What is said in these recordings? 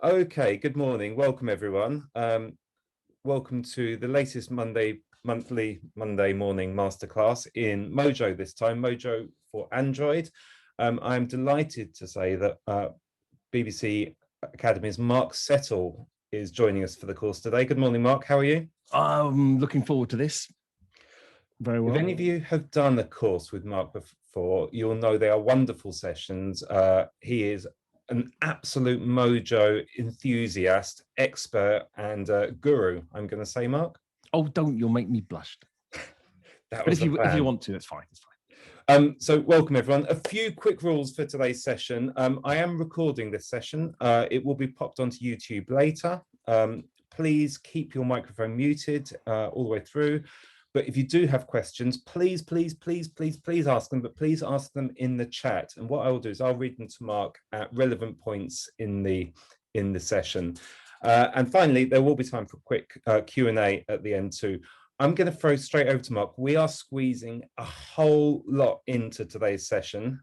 Okay, good morning. Welcome, everyone. Welcome to the latest Monday morning masterclass in MoJo this time, MoJo for Android. I'm delighted to say that BBC Academy's Marc Settle is joining us for the course today. Good morning, Marc. How are you? I'm looking forward to this. Very well. If any of you have done a course with Marc before, you'll know they are wonderful sessions. He is an absolute MoJo enthusiast, expert, and guru, I'm going to say, Marc. Oh, don't, you'll make me blush. That but if you want to, it's fine. It's fine. So welcome, everyone. A few quick rules for today's session. I am recording this session. It will be popped onto YouTube later. Please keep your microphone muted all the way through. But if you do have questions, please ask them, but please ask them in the chat. And what I will do is I'll read them to Marc at relevant points in the session. And finally, there will be time for quick Q&A at the end too. I'm going to throw straight over to Marc. We are squeezing a whole lot into today's session.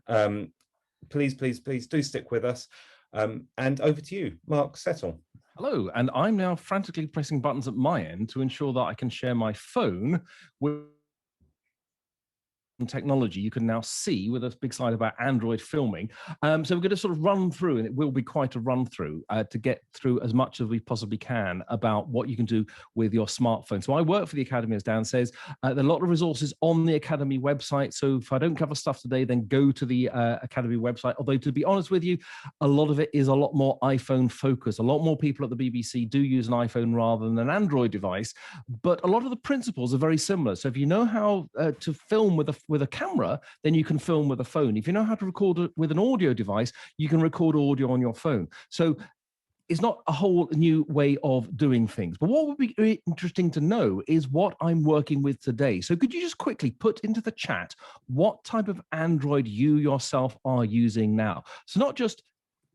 Please do stick with us. And over to you, Marc Settle. Hello, and I'm now frantically pressing buttons at my end to ensure that I can share my phone with technology. You can now see with a big slide about Android filming. So we're going to sort of run through, and it will be quite a run through to get through as much as we possibly can about what you can do with your smartphone. So I work for the Academy, as Dan says. There are a lot of resources on the Academy website. So if I don't cover stuff today, then go to the Academy website. Although to be honest with you, a lot of it is a lot more iPhone focused. A lot more people at the BBC do use an iPhone rather than an Android device, but a lot of the principles are very similar. So if you know how to film with a camera, then you can film with a phone. If you know how to record with an audio device, you can record audio on your phone. So it's not a whole new way of doing things. But what would be very interesting to know is what I'm working with today. So could you just quickly put into the chat what type of Android you yourself are using now? So not just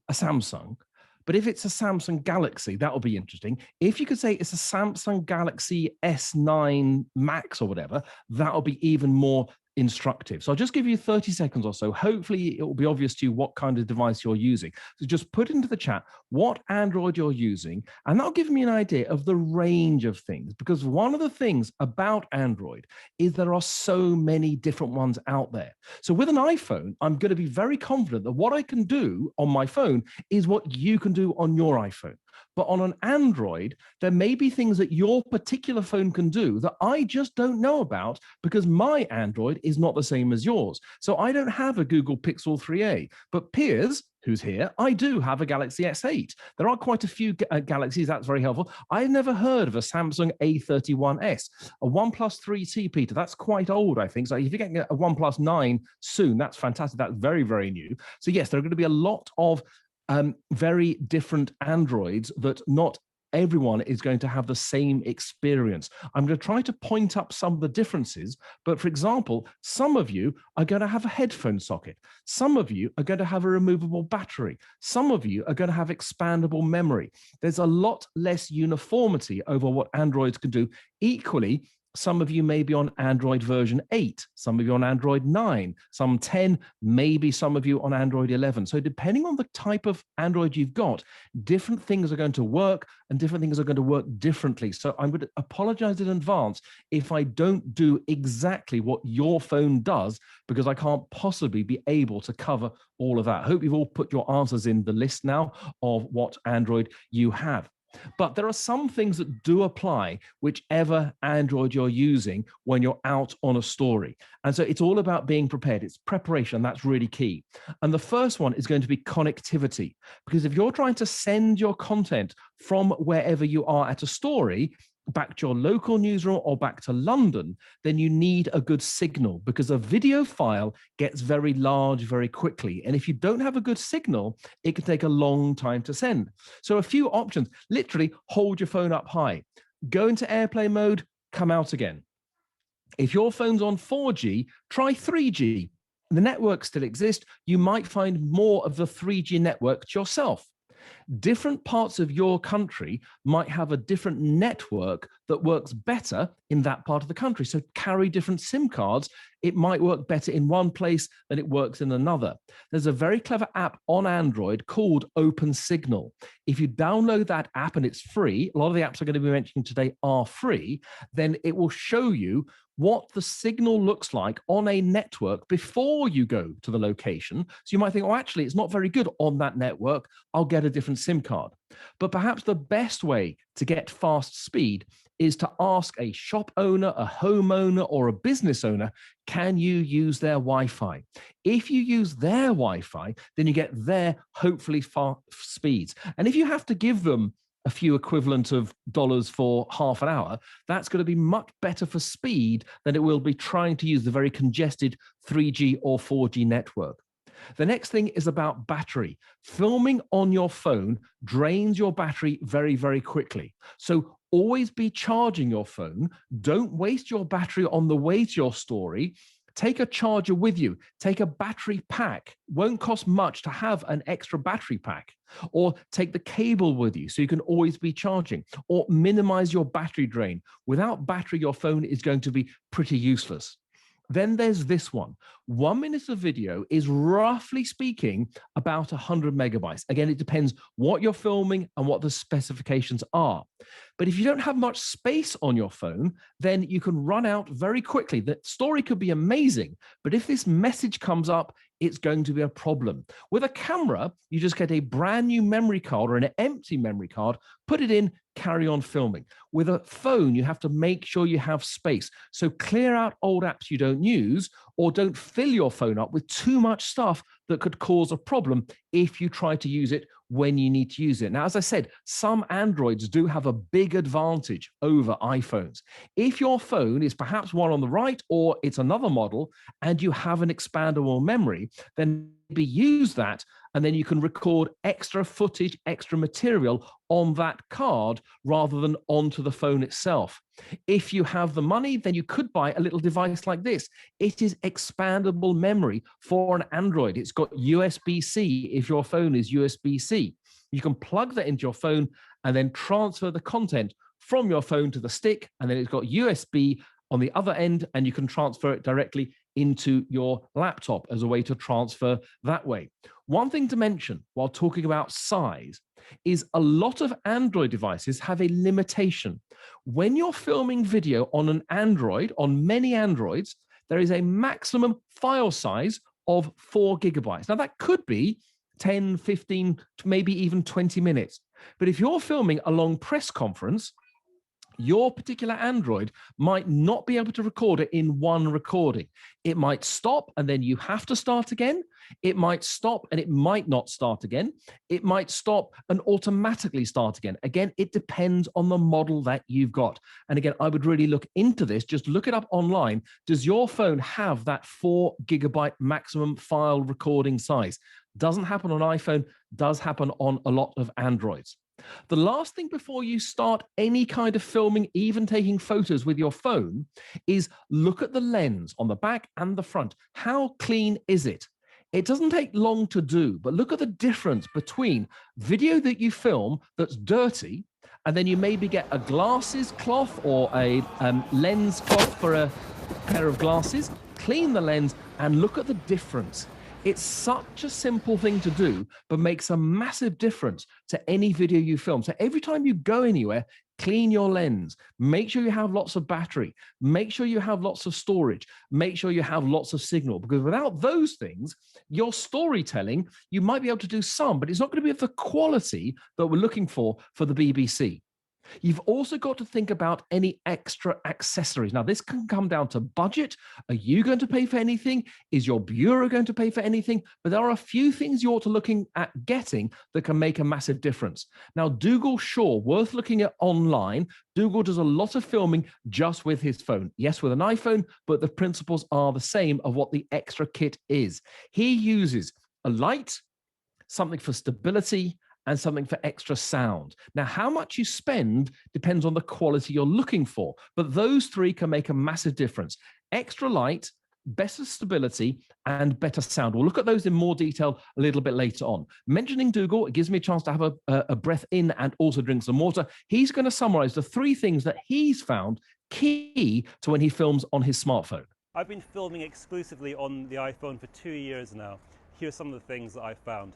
a Samsung, but if it's a Samsung Galaxy, that'll be interesting. If you could say it's a Samsung Galaxy S9 Max or whatever, that'll be even more instructive. So I'll just give you 30 seconds or so. Hopefully it will be obvious to you what kind of device you're using. So just put into the chat what Android you're using, and that'll give me an idea of the range of things. Because one of the things about Android is there are so many different ones out there. So with an iPhone, I'm going to be very confident that what I can do on my phone is what you can do on your iPhone. But on an Android, there may be things that your particular phone can do that I just don't know about because my Android is not the same as yours. So I don't have a Google Pixel 3a, but Piers, who's here, I do have a Galaxy S8. There are quite a few Galaxies. That's very helpful. I've never heard of a Samsung A31s, a OnePlus 3T, Peter. That's quite old, I think. So if you're getting a OnePlus 9 soon, that's fantastic. That's very, very new. So yes, there are going to be a lot of very different Androids that not everyone is going to have the same experience. I'm going to try to point up some of the differences, but for example, some of you are going to have a headphone socket. Some of you are going to have a removable battery. Some of you are going to have expandable memory. There's a lot less uniformity over what Androids can do. Equally, some of you may be on Android version 8, some of you on Android 9, some 10, maybe some of you on Android 11. So depending on the type of Android you've got, different things are going to work and different things are going to work differently. So I'm going to apologize in advance if I don't do exactly what your phone does, because I can't possibly be able to cover all of that. I hope you've all put your answers in the list now of what Android you have. But there are some things that do apply whichever Android you're using when you're out on a story. And so it's all about being prepared. It's preparation. That's really key. And the first one is going to be connectivity. Because if you're trying to send your content from wherever you are at a story back to your local newsroom or back to London, then you need a good signal, because a video file gets very large very quickly. And if you don't have a good signal, it can take a long time to send. So a few options: literally hold your phone up high, go into airplane mode, come out again. If your phone's on 4G, try 3G. The network still exists. You might find more of the 3G network to yourself. Different parts of your country might have a different network that works better in that part of the country. So carry different SIM cards. It might work better in one place than it works in another. There's a very clever app on Android called Open Signal. If you download that app, and it's free, a lot of the apps I'm going to be mentioning today are free, then it will show you what the signal looks like on a network before you go to the location. So you might think, oh, actually, it's not very good on that network. I'll get a different SIM card. But perhaps the best way to get fast speed is to ask a shop owner, a homeowner, or a business owner, can you use their Wi-Fi? If you use their Wi-Fi, then you get their hopefully fast speeds. And if you have to give them a few equivalent of dollars for half an hour, that's going to be much better for speed than it will be trying to use the very congested 3G or 4G network. The next thing is about battery. Filming on your phone drains your battery very, very quickly. So always be charging your phone. Don't waste your battery on the way to your story. Take a charger with you. Take a battery pack. Won't cost much to have an extra battery pack. Or take the cable with you so you can always be charging. Or minimize your battery drain. Without battery, your phone is going to be pretty useless. Then there's this one. 1 minute of video is roughly speaking about 100 megabytes. Again, it depends what you're filming and what the specifications are. But if you don't have much space on your phone, then you can run out very quickly. The story could be amazing, but if this message comes up, it's going to be a problem. With a camera, you just get a brand new memory card or an empty memory card, put it in, carry on filming. With a phone, you have to make sure you have space. So clear out old apps you don't use, or don't fill your phone up with too much stuff that could cause a problem if you try to use it when you need to use it. Now, as I said, some Androids do have a big advantage over iPhones. If your phone is perhaps one on the right or it's another model and you have an expandable memory, then maybe use that, and then you can record extra footage, extra material on that card rather than onto the phone itself. If you have the money, then you could buy a little device like this. It is expandable memory for an Android. It's got USB-C if your phone is USB-C. You can plug that into your phone and then transfer the content from your phone to the stick, and then it's got USB on the other end, and you can transfer it directly into your laptop as a way to transfer that way. One thing to mention while talking about size is a lot of Android devices have a limitation. When you're filming video on an Android, on many Androids, there is a maximum file size of 4 gigabytes. Now that could be 10, 15, maybe even 20 minutes. But if you're filming a long press conference, your particular Android might not be able to record it in one recording. It might stop and then you have to start again. It might stop and it might not start again. It might stop and automatically start again. Again, it depends on the model that you've got. And again, I would really look into this. Just look it up online. Does your phone have that 4 gigabyte maximum file recording size? Doesn't happen on iPhone, does happen on a lot of Androids. The last thing before you start any kind of filming, even taking photos with your phone, is look at the lens on the back and the front. How clean is it? It doesn't take long to do, but look at the difference between video that you film that's dirty, and then you maybe get a glasses cloth or a lens cloth for a pair of glasses, clean the lens, and look at the difference. It's such a simple thing to do, but makes a massive difference to any video you film. So every time you go anywhere, clean your lens. Make sure you have lots of battery. Make sure you have lots of storage. Make sure you have lots of signal, because without those things, your storytelling, you might be able to do some, but it's not going to be of the quality that we're looking for the BBC. You've also got to think about any extra accessories. Now, this can come down to budget. Are you going to pay for anything? Is your bureau going to pay for anything? But there are a few things you ought to looking at getting that can make a massive difference. Now, Dougal Shaw, worth looking at online. Dougal does a lot of filming just with his phone. Yes, with an iPhone, but the principles are the same of what the extra kit is. He uses a light, something for stability, and something for extra sound. Now, how much you spend depends on the quality you're looking for, but those three can make a massive difference. Extra light, better stability, and better sound. We'll look at those in more detail a little bit later on. Mentioning Dougal, it gives me a chance to have a breath in and also drink some water. He's going to summarize the 3 things that he's found key to when he films on his smartphone. I've been filming exclusively on the iPhone for 2 years now. Here's some of the things that I've found.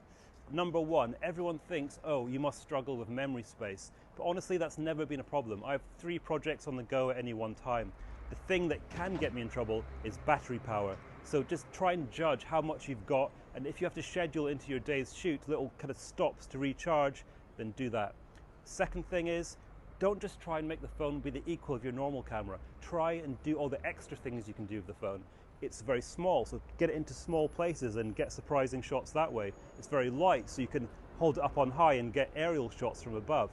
Number 1, everyone thinks, oh, you must struggle with memory space. But honestly, that's never been a problem. I have 3 projects on the go at any one time. The thing that can get me in trouble is battery power. So just try and judge how much you've got, and if you have to schedule into your day's shoot little kind of stops to recharge, then do that. Second thing is, don't just try and make the phone be the equal of your normal camera. Try and do all the extra things you can do with the phone. It's very small, so get it into small places and get surprising shots that way. It's very light, so you can hold it up on high and get aerial shots from above.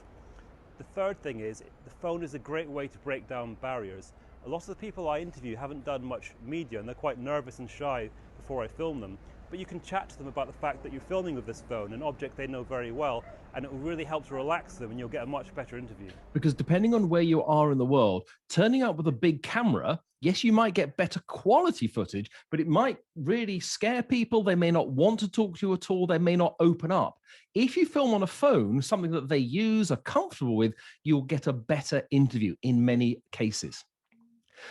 The third thing is, the phone is a great way to break down barriers. A lot of the people I interview haven't done much media and they're quite nervous and shy before I film them. But you can chat to them about the fact that you're filming with this phone, an object they know very well, and it will really help to relax them and you'll get a much better interview. Because depending on where you are in the world, turning up with a big camera, yes, you might get better quality footage, but it might really scare people. They may not want to talk to you at all. They may not open up. If you film on a phone, something that they use, are comfortable with, you'll get a better interview in many cases.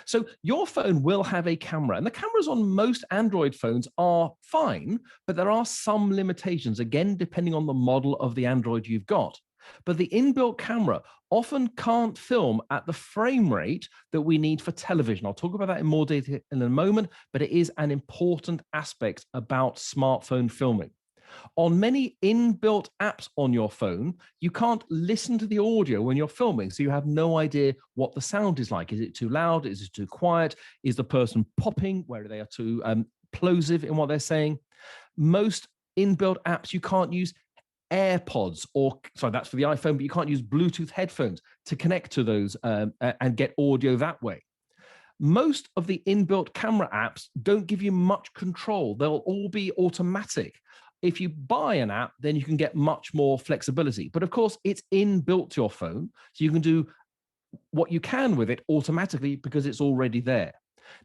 So your phone will have a camera, and the cameras on most Android phones are fine, but there are some limitations, again, depending on the model of the Android you've got. But the inbuilt camera often can't film at the frame rate that we need for television. I'll talk about that in more detail in a moment, but it is an important aspect about smartphone filming. On many inbuilt apps on your phone, you can't listen to the audio when you're filming, so you have no idea what the sound is like. Is it too loud? Is it too quiet? Is the person popping where they are too plosive in what they're saying? Most inbuilt apps, you can't use AirPods, or sorry, that's for the iPhone, but you can't use Bluetooth headphones to connect to those and get audio that way. Most of the inbuilt camera apps don't give you much control. They'll all be automatic. If you buy an app, then you can get much more flexibility. But of course, it's inbuilt to your phone, so you can do what you can with it automatically because it's already there.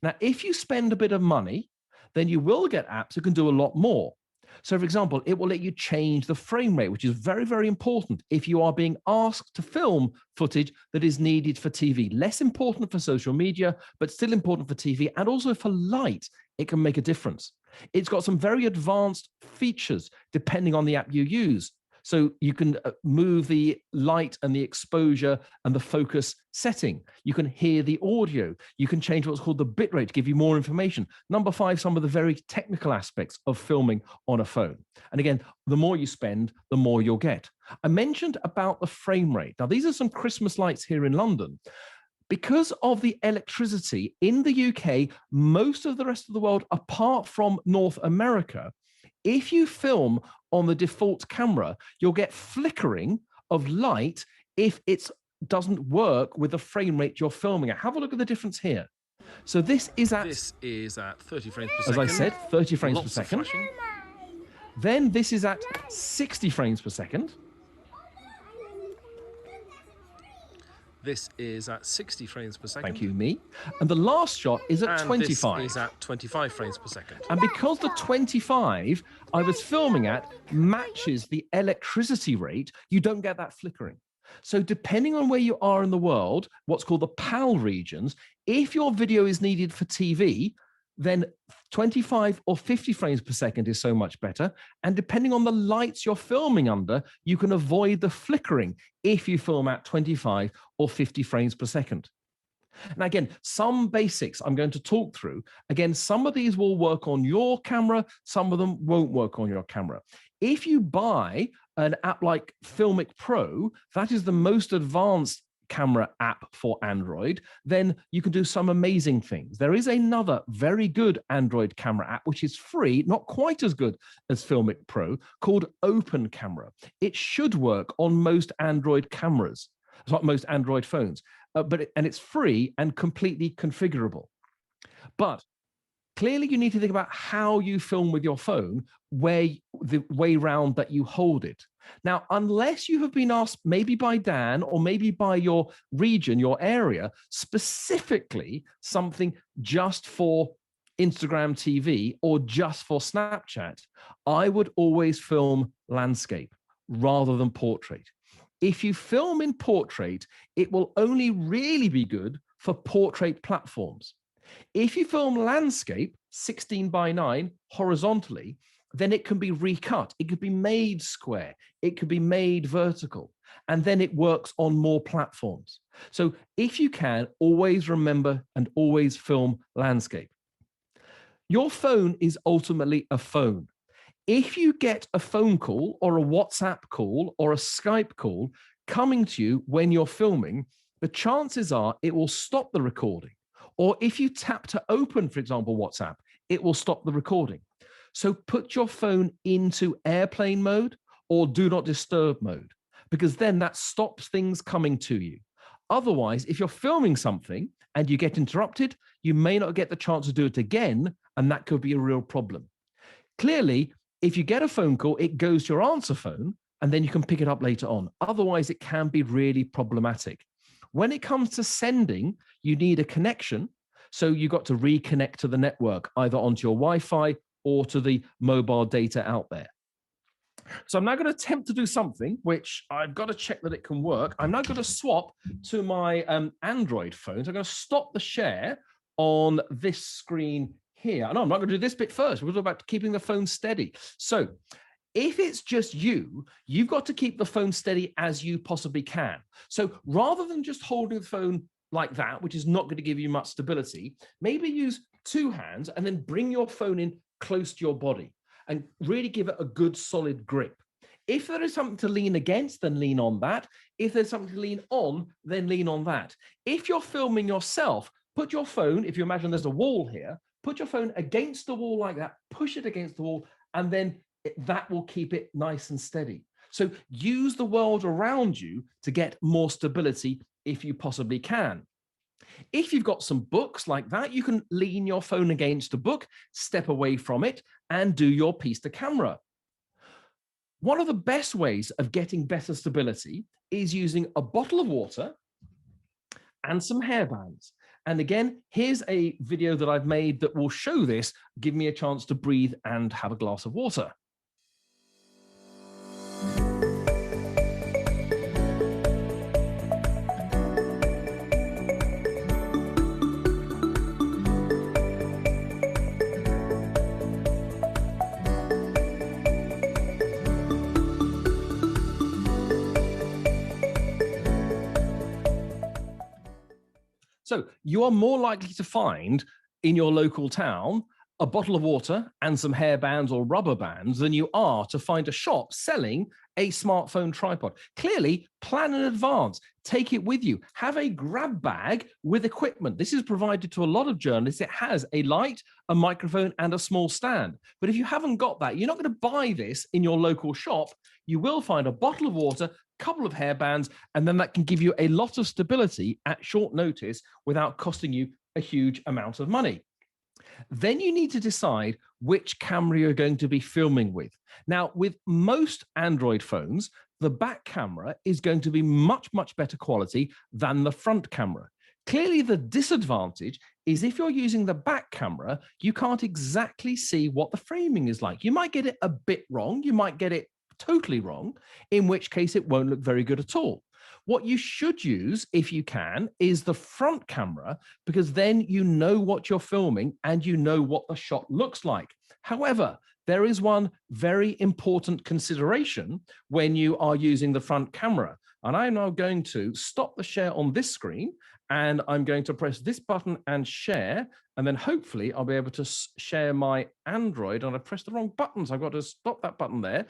Now, if you spend a bit of money, then you will get apps that can do a lot more. So, for example, it will let you change the frame rate, which is very, very important if you are being asked to film footage that is needed for TV. Less important for social media, but still important for TV, and also for light, it can make a difference. It's got some very advanced features depending on the app you use. So you can move the light and the exposure and the focus setting. You can hear the audio. You can change what's called the bitrate to give you more information. Number 5, some of the very technical aspects of filming on a phone. And again, the more you spend, the more you'll get. I mentioned about the frame rate. Now, these are some Christmas lights here in London. Because of the electricity in the UK, most of the rest of the world, apart from North America, if you film on the default camera, you'll get flickering of light if it doesn't work with the frame rate you're filming at. Have a look at the difference here. So this is at 30 frames per second. As I said, 30 frames per Lots second. of flashing. Then this is at 60 frames per second. This is at 60 frames per second. Thank you, me. And the last shot is at 25. This is at 25 frames per second. And because the 25 I was filming at matches the electricity rate, you don't get that flickering. So depending on where you are in the world, what's called the PAL regions, if your video is needed for TV, then 25 or 50 frames per second is so much better. And depending on the lights you're filming under, you can avoid the flickering if you film at 25 or 50 frames per second. Now, again, some basics I'm going to talk through. Again, some of these will work on your camera, some of them won't work on your camera. If you buy an app like Filmic Pro, that is the most advanced camera app for Android, then you can do some amazing things. There is another very good Android camera app, which is free, not quite as good as Filmic Pro, called Open Camera. It should work on most Android cameras, most Android phones, and it's free and completely configurable. But clearly you need to think about how you film with your phone, the way round that you hold it. Now, unless you have been asked, maybe by Dan or maybe by your region, your area, specifically something just for Instagram TV, or just for Snapchat, I would always film landscape rather than portrait. If you film in portrait, it will only really be good for portrait platforms. If you film landscape 16:9 horizontally, then it can be recut. It could be made square. It could be made vertical. And then it works on more platforms. So if you can, always remember and always film landscape. Your phone is ultimately a phone. If you get a phone call or a WhatsApp call or a Skype call coming to you when you're filming, the chances are it will stop the recording. Or if you tap to open, for example, WhatsApp, it will stop the recording. So put your phone into airplane mode or do not disturb mode, because then that stops things coming to you. Otherwise, if you're filming something and you get interrupted, you may not get the chance to do it again, and that could be a real problem. Clearly, if you get a phone call, it goes to your answer phone, and then you can pick it up later on. Otherwise, it can be really problematic. When it comes to sending, you need a connection. So you've got to reconnect to the network, either onto your Wi-Fi or to the mobile data out there. So I'm now going to attempt to do something which I've got to check that it can work. I'm now going to swap to my Android phone. So I'm going to stop the share on this screen here. No, I'm not going to do this bit first. We're talking about keeping the phone steady. So if it's just you, you've got to keep the phone steady as you possibly can. So rather than just holding the phone like that, which is not going to give you much stability, maybe use two hands and then bring your phone in close to your body and really give it a good solid grip. If there is something to lean against, then lean on that. If there's something to lean on, then lean on that. If you're filming yourself, put your phone, if you imagine there's a wall here, put your phone against the wall like that, push it against the wall, and then that will keep it nice and steady. So use the world around you to get more stability if you possibly can. If you've got some books like that, you can lean your phone against a book, step away from it, and do your piece to camera. One of the best ways of getting better stability is using a bottle of water and some hairbands. And again, here's a video that I've made that will show this. Give me a chance to breathe and have a glass of water. So you are more likely to find in your local town a bottle of water and some hairbands or rubber bands than you are to find a shop selling a smartphone tripod. Clearly, plan in advance. Take it with you. Have a grab bag with equipment. This is provided to a lot of journalists. It has a light, a microphone, and a small stand. But if you haven't got that, you're not going to buy this in your local shop. You will find a bottle of water, couple of hairbands, and then that can give you a lot of stability at short notice without costing you a huge amount of money. Then you need to decide which camera you're going to be filming with. Now, with most Android phones, the back camera is going to be much, much better quality than the front camera. Clearly, the disadvantage is if you're using the back camera, you can't exactly see what the framing is like. You might get it a bit wrong. You might get it totally wrong, in which case it won't look very good at all. What you should use, if you can, is the front camera, because then you know what you're filming and you know what the shot looks like. However, there is one very important consideration when you are using the front camera. And I'm now going to stop the share on this screen, and I'm going to press this button and share, and then hopefully I'll be able to share my Android. And I pressed the wrong buttons. I've got to stop that button there,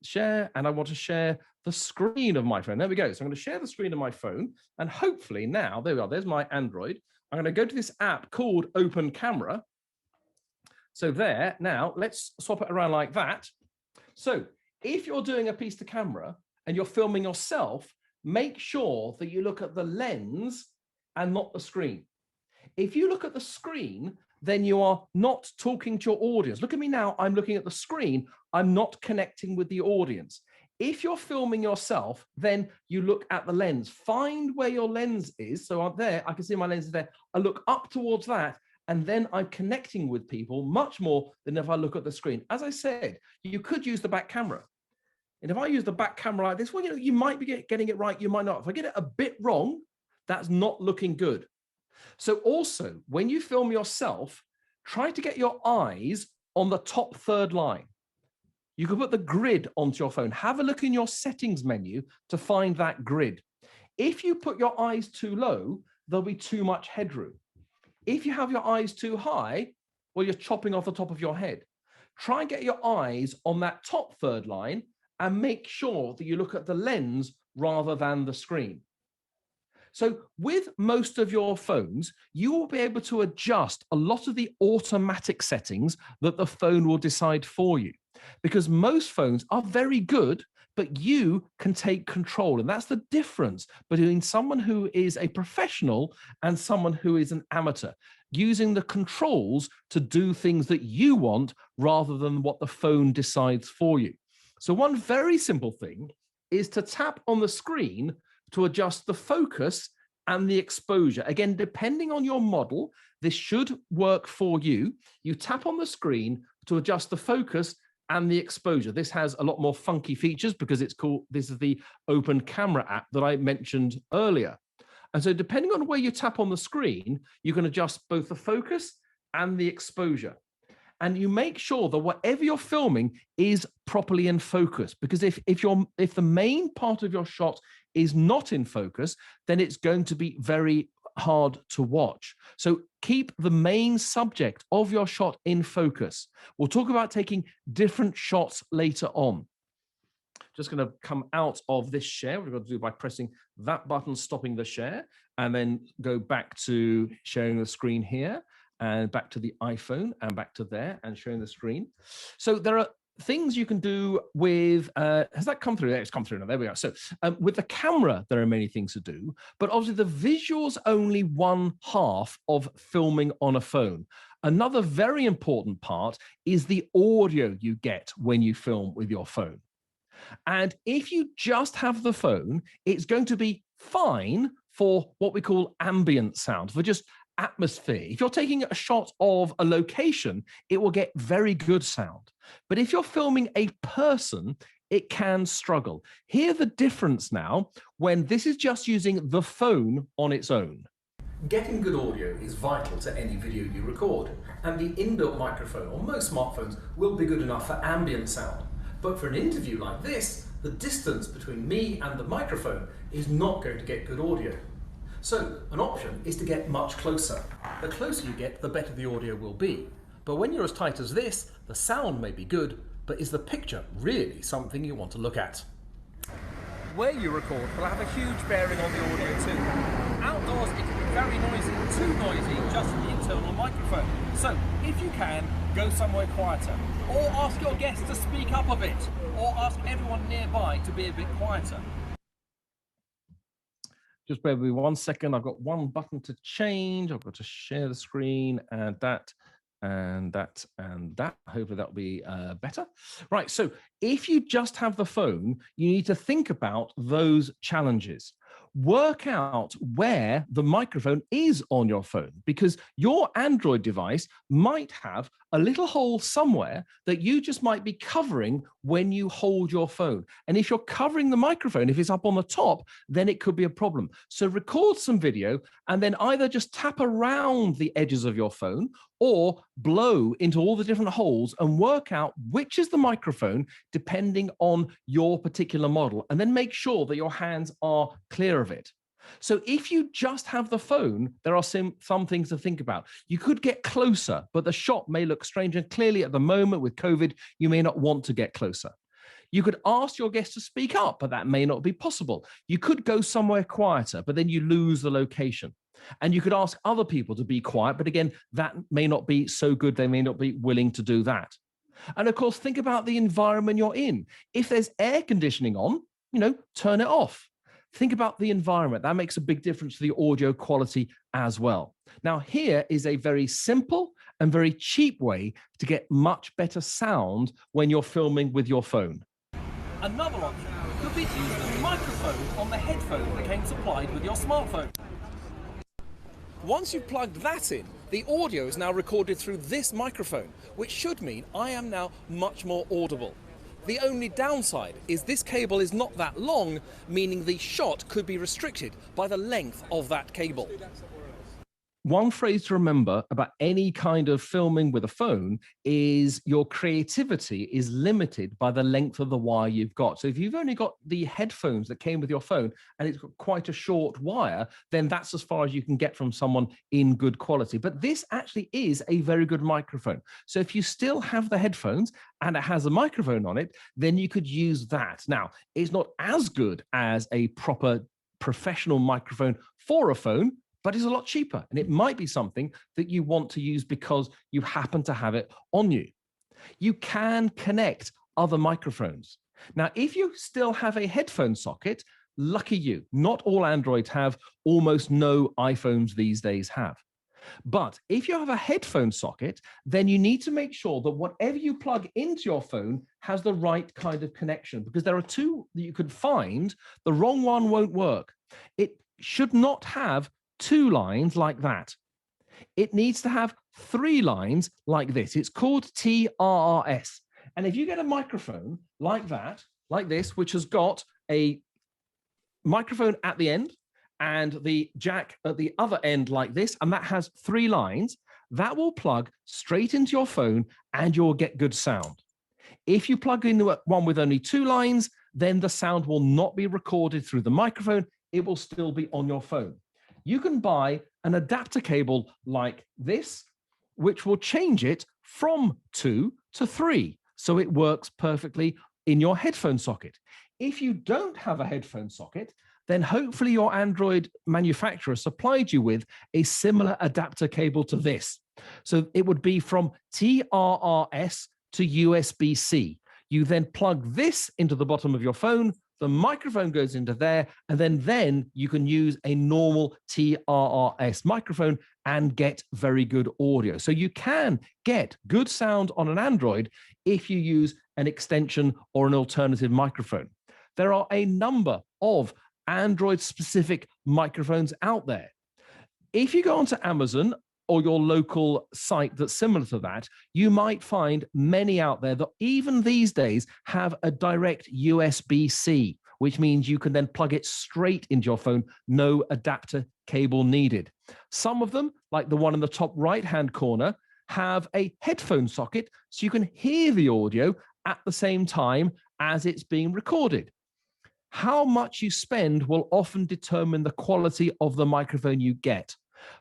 share, and I want to share the screen of my phone. There we go. So I'm going to share the screen of my phone, and hopefully now, there we are, there's my Android. I'm going to go to this app called Open Camera. So there, now let's swap it around like that. So if you're doing a piece to camera and you're filming yourself, make sure that you look at the lens and not the screen. If you look at the screen, then you are not talking to your audience. Look at me now, I'm looking at the screen. I'm not connecting with the audience. If you're filming yourself, then you look at the lens. Find where your lens is. So up there, I can see my lens is there. I look up towards that, and then I'm connecting with people much more than if I look at the screen. As I said, you could use the back camera. And if I use the back camera like this, well, you might be getting it right, you might not. If I get it a bit wrong, that's not looking good. So also, when you film yourself, try to get your eyes on the top third line. You can put the grid onto your phone. Have a look in your settings menu to find that grid. If you put your eyes too low, there'll be too much headroom. If you have your eyes too high, well, you're chopping off the top of your head. Try and get your eyes on that top third line and make sure that you look at the lens rather than the screen. So with most of your phones, you will be able to adjust a lot of the automatic settings that the phone will decide for you, because most phones are very good, but you can take control. And that's the difference between someone who is a professional and someone who is an amateur, using the controls to do things that you want rather than what the phone decides for you. So one very simple thing is to tap on the screen to adjust the focus and the exposure. Again, depending on your model, this should work for you. You tap on the screen to adjust the focus and the exposure. This has a lot more funky features because it's called, this is the open camera app that I mentioned earlier. And so depending on where you tap on the screen, you can adjust both the focus and the exposure. And you make sure that whatever you're filming is properly in focus, because if the main part of your shot is not in focus, then it's going to be very hard to watch. So keep the main subject of your shot in focus. We'll talk about taking different shots later on. Just going to come out of this share. We're going to do by pressing that button, stopping the share, and then go back to sharing the screen here, and back to the iPhone, and back to there, and showing the screen. So there are things you can do with, has that come through? It's come through now, there we go. So with the camera, there are many things to do, but obviously the visual's only one half of filming on a phone. Another very important part is the audio you get when you film with your phone. And if you just have the phone, it's going to be fine for what we call ambient sound, for just atmosphere. If you're taking a shot of a location, it will get very good sound. But if you're filming a person, it can struggle. Hear the difference now when this is just using the phone on its own. Getting good audio is vital to any video you record, and the inbuilt microphone on most smartphones will be good enough for ambient sound. But for an interview like this, the distance between me and the microphone is not going to get good audio. So an option is to get much closer. The closer you get, the better the audio will be. But when you're as tight as this, the sound may be good, but is the picture really something you want to look at? Where you record will have a huge bearing on the audio too. Outdoors it can be very noisy, too noisy just for the internal microphone. So if you can, go somewhere quieter. Or ask your guests to speak up a bit. Or ask everyone nearby to be a bit quieter. Just bear with me 1 second. I've got one button to change. I've got to share the screen, and that, and that, and that. Hopefully that'll be better. Right, so if you just have the phone, you need to think about those challenges. Work out where the microphone is on your phone, because your Android device might have a little hole somewhere that you just might be covering when you hold your phone. And if you're covering the microphone, if it's up on the top, then it could be a problem. So record some video and then either just tap around the edges of your phone or blow into all the different holes and work out which is the microphone depending on your particular model, and then make sure that your hands are clear of it. So if you just have the phone, there are some things to think about. You could get closer, but the shot may look strange. And clearly at the moment with COVID, you may not want to get closer. You could ask your guests to speak up, but that may not be possible. You could go somewhere quieter, but then you lose the location. And you could ask other people to be quiet, but again, that may not be so good. They may not be willing to do that. And of course, think about the environment you're in. If there's air conditioning on, turn it off. Think about the environment. That makes a big difference to the audio quality as well. Now, here is a very simple and very cheap way to get much better sound when you're filming with your phone. Another option could be to use the microphone on the headphone that came supplied with your smartphone. Once you've plugged that in, the audio is now recorded through this microphone, which should mean I am now much more audible. The only downside is this cable is not that long, meaning the shot could be restricted by the length of that cable. One phrase to remember about any kind of filming with a phone is your creativity is limited by the length of the wire you've got. So if you've only got the headphones that came with your phone and it's got quite a short wire, then that's as far as you can get from someone in good quality. But this actually is a very good microphone. So if you still have the headphones and it has a microphone on it, then you could use that. Now, it's not as good as a proper professional microphone for a phone, but it's a lot cheaper. And it might be something that you want to use because you happen to have it on you. You can connect other microphones. Now, if you still have a headphone socket, lucky you. Not all Androids have, almost no iPhones these days have. But if you have a headphone socket, then you need to make sure that whatever you plug into your phone has the right kind of connection, because there are two that you could find. The wrong one won't work. It should not have 2 lines like that. It needs to have 3 lines like this. It's called TRRS. And if you get a microphone like that, like this, which has got a microphone at the end and the jack at the other end like this, and that has 3 lines, that will plug straight into your phone and you'll get good sound. If you plug in one with only 2 lines, then the sound will not be recorded through the microphone. It will still be on your phone. You can buy an adapter cable like this, which will change it from 2 to 3. So it works perfectly in your headphone socket. If you don't have a headphone socket, then hopefully your Android manufacturer supplied you with a similar adapter cable to this. So it would be from TRRS to USB-C. You then plug this into the bottom of your phone, the microphone goes into there, and then you can use a normal TRRS microphone and get very good audio. So you can get good sound on an Android if you use an extension or an alternative microphone. There are a number of Android-specific microphones out there. If you go onto Amazon or your local site that's similar to that, you might find many out there that even these days have a direct USB-C, which means you can then plug it straight into your phone, no adapter cable needed. Some of them, like the one in the top right-hand corner, have a headphone socket so you can hear the audio at the same time as it's being recorded. How much you spend will often determine the quality of the microphone you get,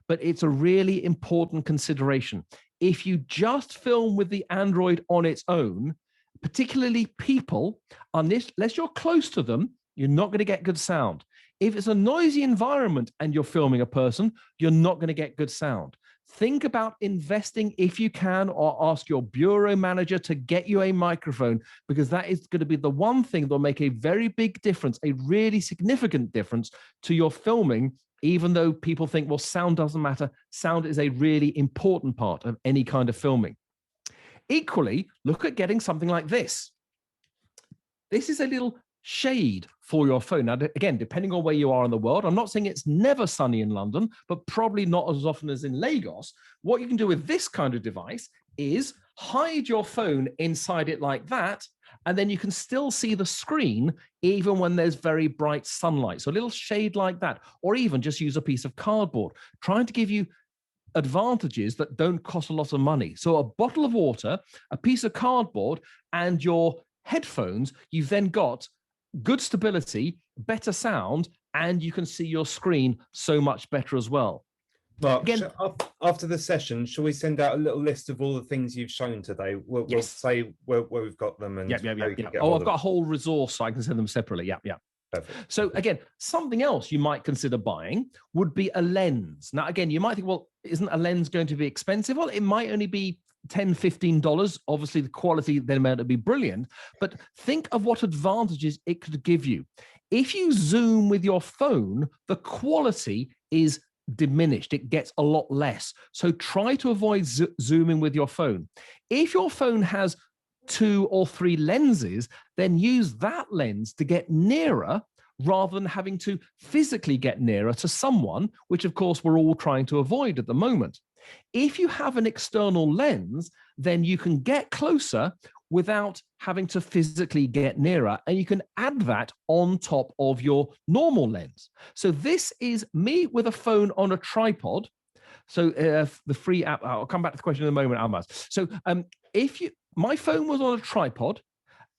but it's a really important consideration. If you just film with the Android on its own, particularly people, unless you're close to them, you're not going to get good sound. If it's a noisy environment and you're filming a person, you're not going to get good sound. Think about investing if you can, or ask your bureau manager to get you a microphone, because that is going to be the one thing that will make a very big difference, a really significant difference to your filming, even though people think, well, sound doesn't matter. Sound is a really important part of any kind of filming. Equally, look at getting something like this. This is a little shade for your phone. Now, again, depending on where you are in the world, I'm not saying it's never sunny in London, but probably not as often as in Lagos. What you can do with this kind of device is hide your phone inside it like that, and then you can still see the screen even when there's very bright sunlight. So a little shade like that, or even just use a piece of cardboard, trying to give you advantages that don't cost a lot of money. So a bottle of water, a piece of cardboard, and your headphones, you've then got good stability, better sound, and you can see your screen so much better as well. Mark, Again, after the session, shall we send out a little list of all the things you've shown today? We'll say where we've got them. And Oh, I've got a whole resource, so I can send them separately. Perfect. So again, something else you might consider buying would be a lens. Now, again, you might think, well, isn't a lens going to be expensive? Well, it might only be $10, $15. Obviously, the quality then might be brilliant, but think of what advantages it could give you. If you zoom with your phone, the quality is diminished. It gets a lot less. So try to avoid zooming with your phone. If your phone has 2 or 3 lenses, then use that lens to get nearer rather than having to physically get nearer to someone, which of course we're all trying to avoid at the moment. If you have an external lens, then you can get closer without having to physically get nearer, and you can add that on top of your normal lens. So this is me with a phone on a tripod. So the free app, I'll come back to the question in a moment, Almaz. So my phone was on a tripod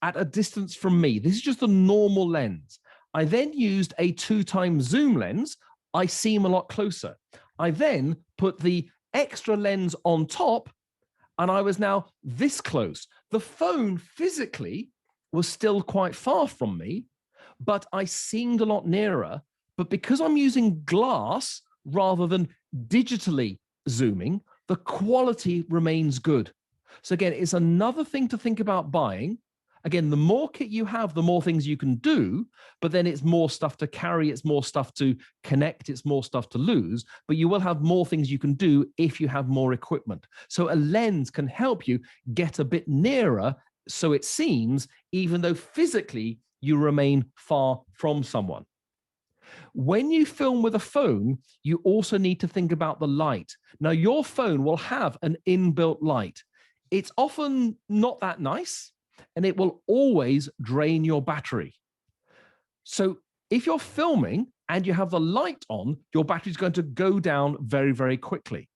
at a distance from me. This is just a normal lens. I then used a 2x zoom lens. I seem a lot closer. I then put the extra lens on top, and I was now this close. The phone physically was still quite far from me, but I seemed a lot nearer. But because I'm using glass rather than digitally zooming, the quality remains good. So again, it's another thing to think about buying. Again, the more kit you have, the more things you can do, but then it's more stuff to carry, it's more stuff to connect, it's more stuff to lose, but you will have more things you can do if you have more equipment. So a lens can help you get a bit nearer, so it seems, even though physically you remain far from someone. When you film with a phone, you also need to think about the light. Now, your phone will have an inbuilt light. It's often not that nice, and it will always drain your battery. So if you're filming and you have the light on, your battery is going to go down very, very quickly.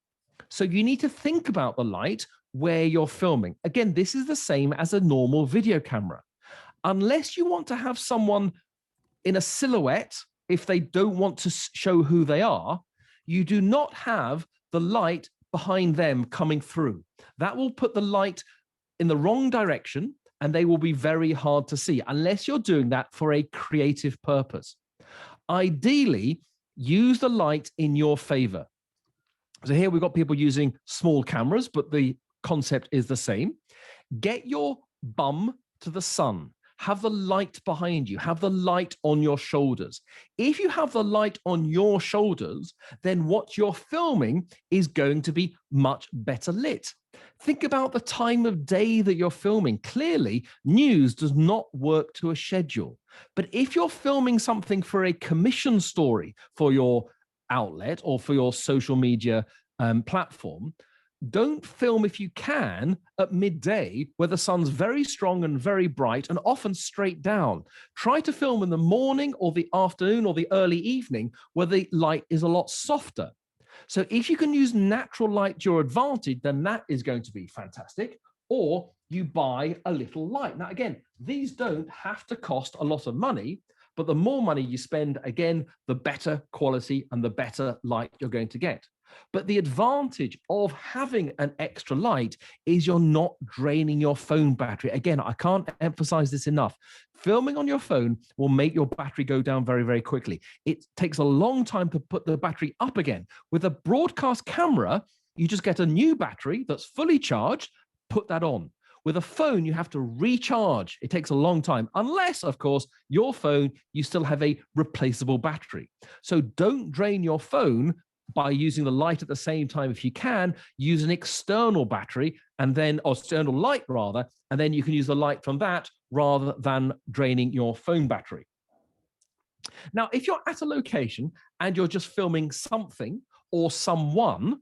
So you need to think about the light where you're filming. Again, this is the same as a normal video camera. Unless you want to have someone in a silhouette, if they don't want to show who they are, you do not have the light behind them coming through. That will put the light in the wrong direction, and they will be very hard to see unless you're doing that for a creative purpose. Ideally, use the light in your favor. So here we've got people using small cameras, but the concept is the same. Get your bum to the sun. Have the light behind you. Have the light on your shoulders. If you have the light on your shoulders, then what you're filming is going to be much better lit. Think about the time of day that you're filming. Clearly, news does not work to a schedule. But if you're filming something for a commission story for your outlet or for your social media platform, don't film, if you can, at midday where the sun's very strong and very bright and often straight down. Try to film in the morning or the afternoon or the early evening where the light is a lot softer. So if you can use natural light to your advantage, then that is going to be fantastic. Or you buy a little light. Now, again, these don't have to cost a lot of money, but the more money you spend, again, the better quality and the better light you're going to get. But the advantage of having an extra light is you're not draining your phone battery. Again, I can't emphasize this enough. Filming on your phone will make your battery go down very, very quickly. It takes a long time to put the battery up again. With a broadcast camera, you just get a new battery that's fully charged, put that on. With a phone, you have to recharge. It takes a long time, unless, of course, your phone, you still have a replaceable battery. So don't drain your phone by using the light at the same time. If you can, use an external battery and then, or external light rather, and then you can use the light from that rather than draining your phone battery. Now, if you're at a location and you're just filming something or someone,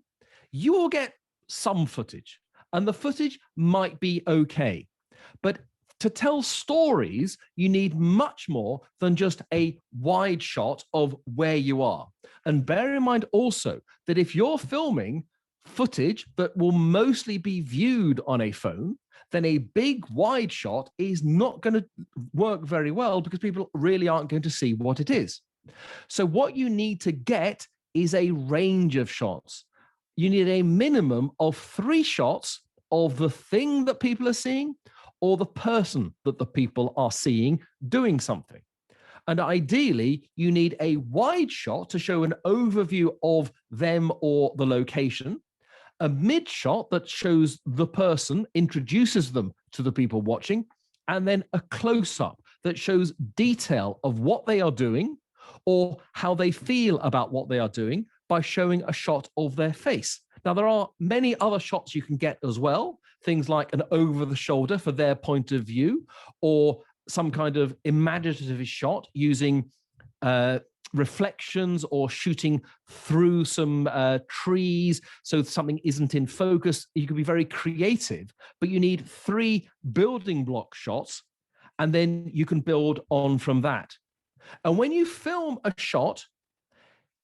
you will get some footage, and the footage might be okay. But to tell stories, you need much more than just a wide shot of where you are. And bear in mind also that if you're filming footage that will mostly be viewed on a phone, then a big wide shot is not going to work very well because people really aren't going to see what it is. So what you need to get is a range of shots. You need a minimum of 3 shots of the thing that people are seeing or the person that the people are seeing doing something. And ideally, you need a wide shot to show an overview of them or the location, a mid shot that shows the person, introduces them to the people watching, and then a close-up that shows detail of what they are doing or how they feel about what they are doing by showing a shot of their face. Now, there are many other shots you can get as well, things like an over-the-shoulder for their point of view, or some kind of imaginative shot using reflections or shooting through some trees so something isn't in focus. You can be very creative, but you need 3 building block shots, and then you can build on from that. And when you film a shot,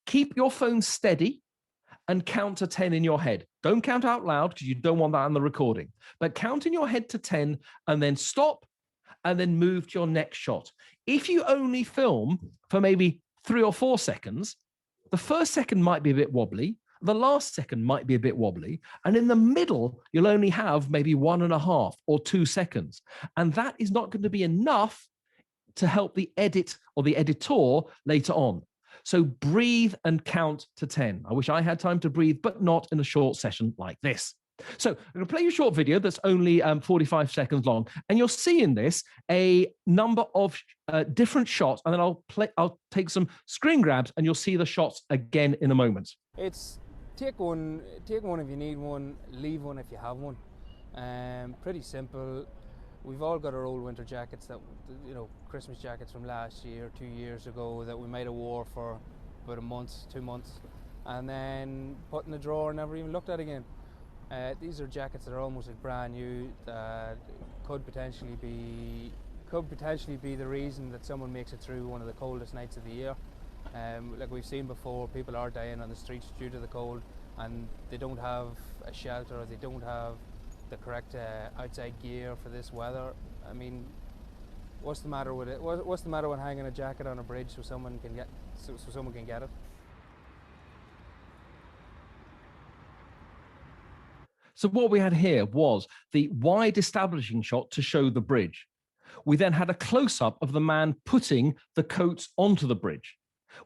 keep your phone steady and count to 10 in your head. Don't count out loud because you don't want that on the recording, but count in your head to 10 and then stop and then move to your next shot. If you only film for maybe 3 or 4 seconds, the first second might be a bit wobbly, the last second might be a bit wobbly, and in the middle, you'll only have maybe 1.5 or 2 seconds. And that is not going to be enough to help the edit or the editor later on. So breathe and count to 10. I wish I had time to breathe, but not in a short session like this. So I'm going to play you a short video that's only 45 seconds long, and you'll see in this a number of different shots, and then I'll take some screen grabs, and you'll see the shots again in a moment. It's take one if you need one, leave one if you have one. Pretty simple. We've all got our old winter jackets that, you know, Christmas jackets from last year, 2 years ago, that we might have wore for about a month, 2 months, and then put in the drawer and never even looked at again. These are jackets that are almost like brand new, that could potentially be the reason that someone makes it through one of the coldest nights of the year. Like we've seen before, people are dying on the streets due to the cold, and they don't have a shelter, or they don't have the correct outside gear for this weather. I mean, what's the matter with it? What's the matter with hanging a jacket on a bridge so someone can get it? So what we had here was the wide establishing shot to show the bridge. We then had a close-up of the man putting the coats onto the bridge.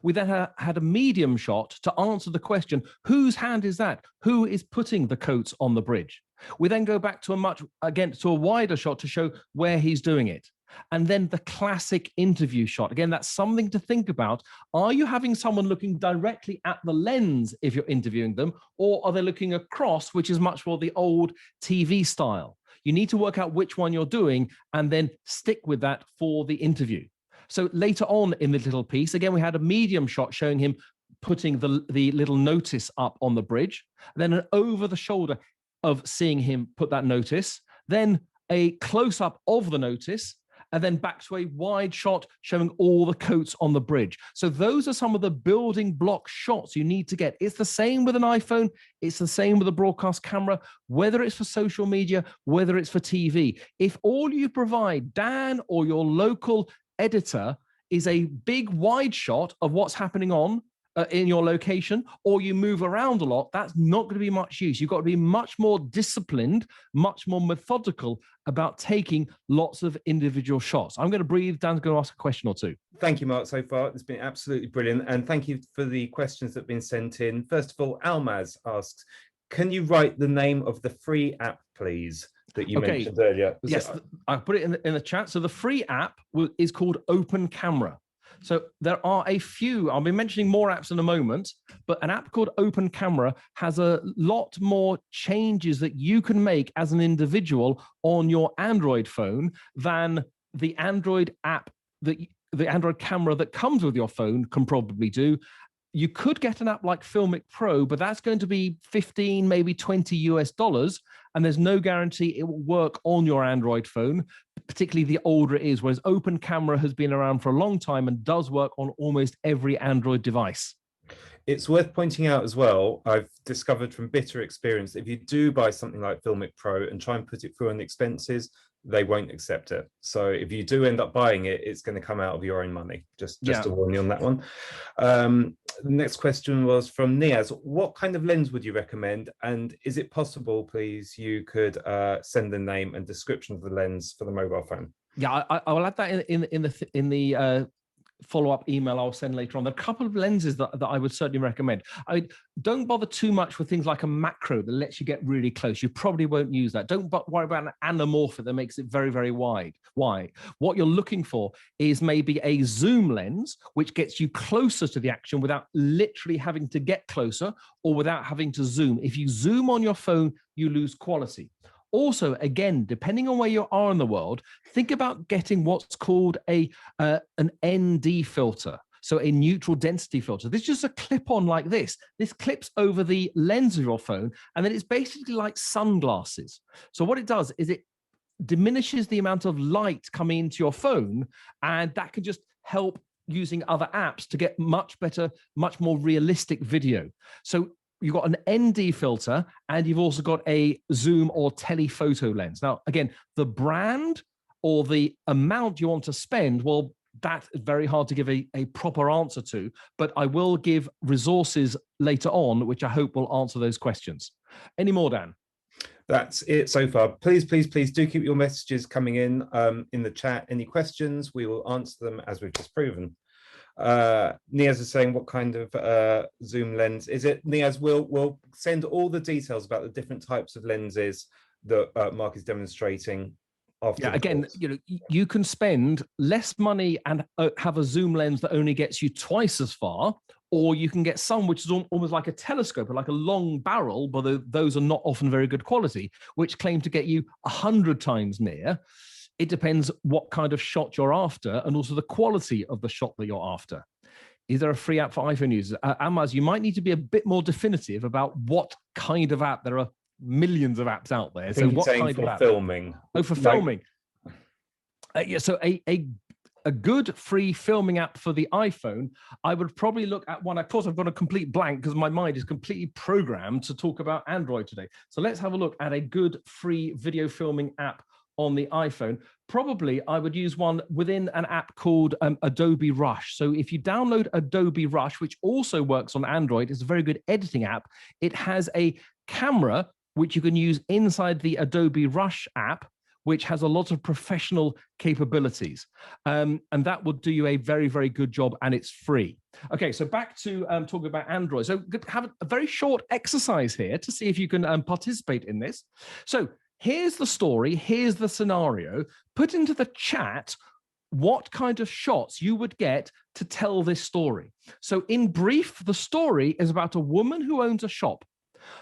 We then had a medium shot to answer the question, whose hand is that? Who is putting the coats on the bridge? We then go back to a wider shot to show where he's doing it. And then the classic interview shot. Again, that's something to think about. Are you having someone looking directly at the lens if you're interviewing them, or are they looking across, which is much more the old TV style? You need to work out which one you're doing and then stick with that for the interview. So later on in the little piece, again, we had a medium shot showing him putting the little notice up on the bridge, then an over the shoulder of seeing him put that notice, then a close up of the notice, and then back to a wide shot showing all the coats on the bridge. So those are some of the building block shots you need to get. It's the same with an iPhone. It's the same with a broadcast camera, whether it's for social media, whether it's for TV. If all you provide, Dan or your local editor, is a big wide shot of what's happening on in your location, or you move around a lot, that's not going to be much use. You've got to be much more disciplined, much more methodical about taking lots of individual shots. I'm going to breathe. Dan's going to ask a question or two. Thank you, Mark, so far. It's been absolutely brilliant. And thank you for the questions that have been sent in. First of all, Almaz asks, can you write the name of the free app, please, that you mentioned earlier? Yes, I put it in the chat. So the free app is called Open Camera. So there are a few, I'll be mentioning more apps in a moment, but an app called Open Camera has a lot more changes that you can make as an individual on your Android phone than the Android app, the Android camera that comes with your phone can probably do. You could get an app like Filmic Pro, but that's going to be 15, maybe $20 US, and there's no guarantee it will work on your Android phone, particularly the older it is, whereas Open Camera has been around for a long time and does work on almost every Android device. It's worth pointing out as well, I've discovered from bitter experience, if you do buy something like Filmic Pro and try and put it through on expenses, they won't accept it. So if you do end up buying it, it's going to come out of your own money. Just to warn you on that one. The next question was from Niaz. What kind of lens would you recommend? And is it possible, please, you could send the name and description of the lens for the mobile phone? Yeah, I will add that in the follow-up email I'll send later on. There are a couple of lenses that I would certainly recommend. Don't bother too much with things like a macro that lets you get really close. You probably won't use that. Don't worry about an anamorphic that makes it very, very wide. Why? What you're looking for is maybe a zoom lens, which gets you closer to the action without literally having to get closer or without having to zoom. If you zoom on your phone, you lose quality. Also, again, depending on where you are in the world, think about getting what's called an ND filter. So a neutral density filter. This is just a clip on like this. This clips over the lens of your phone, and then it's basically like sunglasses. So what it does is it diminishes the amount of light coming into your phone, and that can just help using other apps to get much better, much more realistic video. So you've got an ND filter, and you've also got a zoom or telephoto lens. Now, again, the brand or the amount you want to spend, well, that is very hard to give a proper answer to, but I will give resources later on, which I hope will answer those questions. Any more, Dan? That's it so far. Please, please, please do keep your messages coming in the chat. Any questions, we will answer them as we've just proven. Niaz is saying, what kind of zoom lens is it? Niaz, we'll send all the details about the different types of lenses that Marc is demonstrating. After again, you know, you can spend less money and have a zoom lens that only gets you twice as far, or you can get some which is almost like a telescope, or like a long barrel, but those are not often very good quality, which claim to get you 100 times near. It depends what kind of shot you're after, and also the quality of the shot that you're after. Is there a free app for iPhone users? Amaz, you might need to be a bit more definitive about what kind of app. There are millions of apps out there. So what kind of app? Filming. Oh, for filming. Yeah, so a good free filming app for the iPhone, I would probably look at one. Of course, I've got a complete blank because my mind is completely programmed to talk about Android today. So let's have a look at a good free video filming app on the iPhone. Probably I would use one within an app called Adobe Rush. So if you download Adobe Rush, which also works on Android, it's a very good editing app. It has a camera which you can use inside the Adobe Rush app, which has a lot of professional capabilities. And that will do you a very, very good job, and it's free. Okay, so back to talking about Android. So have a very short exercise here to see if you can participate in this. So here's the story, here's the scenario. Put into the chat what kind of shots you would get to tell this story. So in brief, the story is about a woman who owns a shop.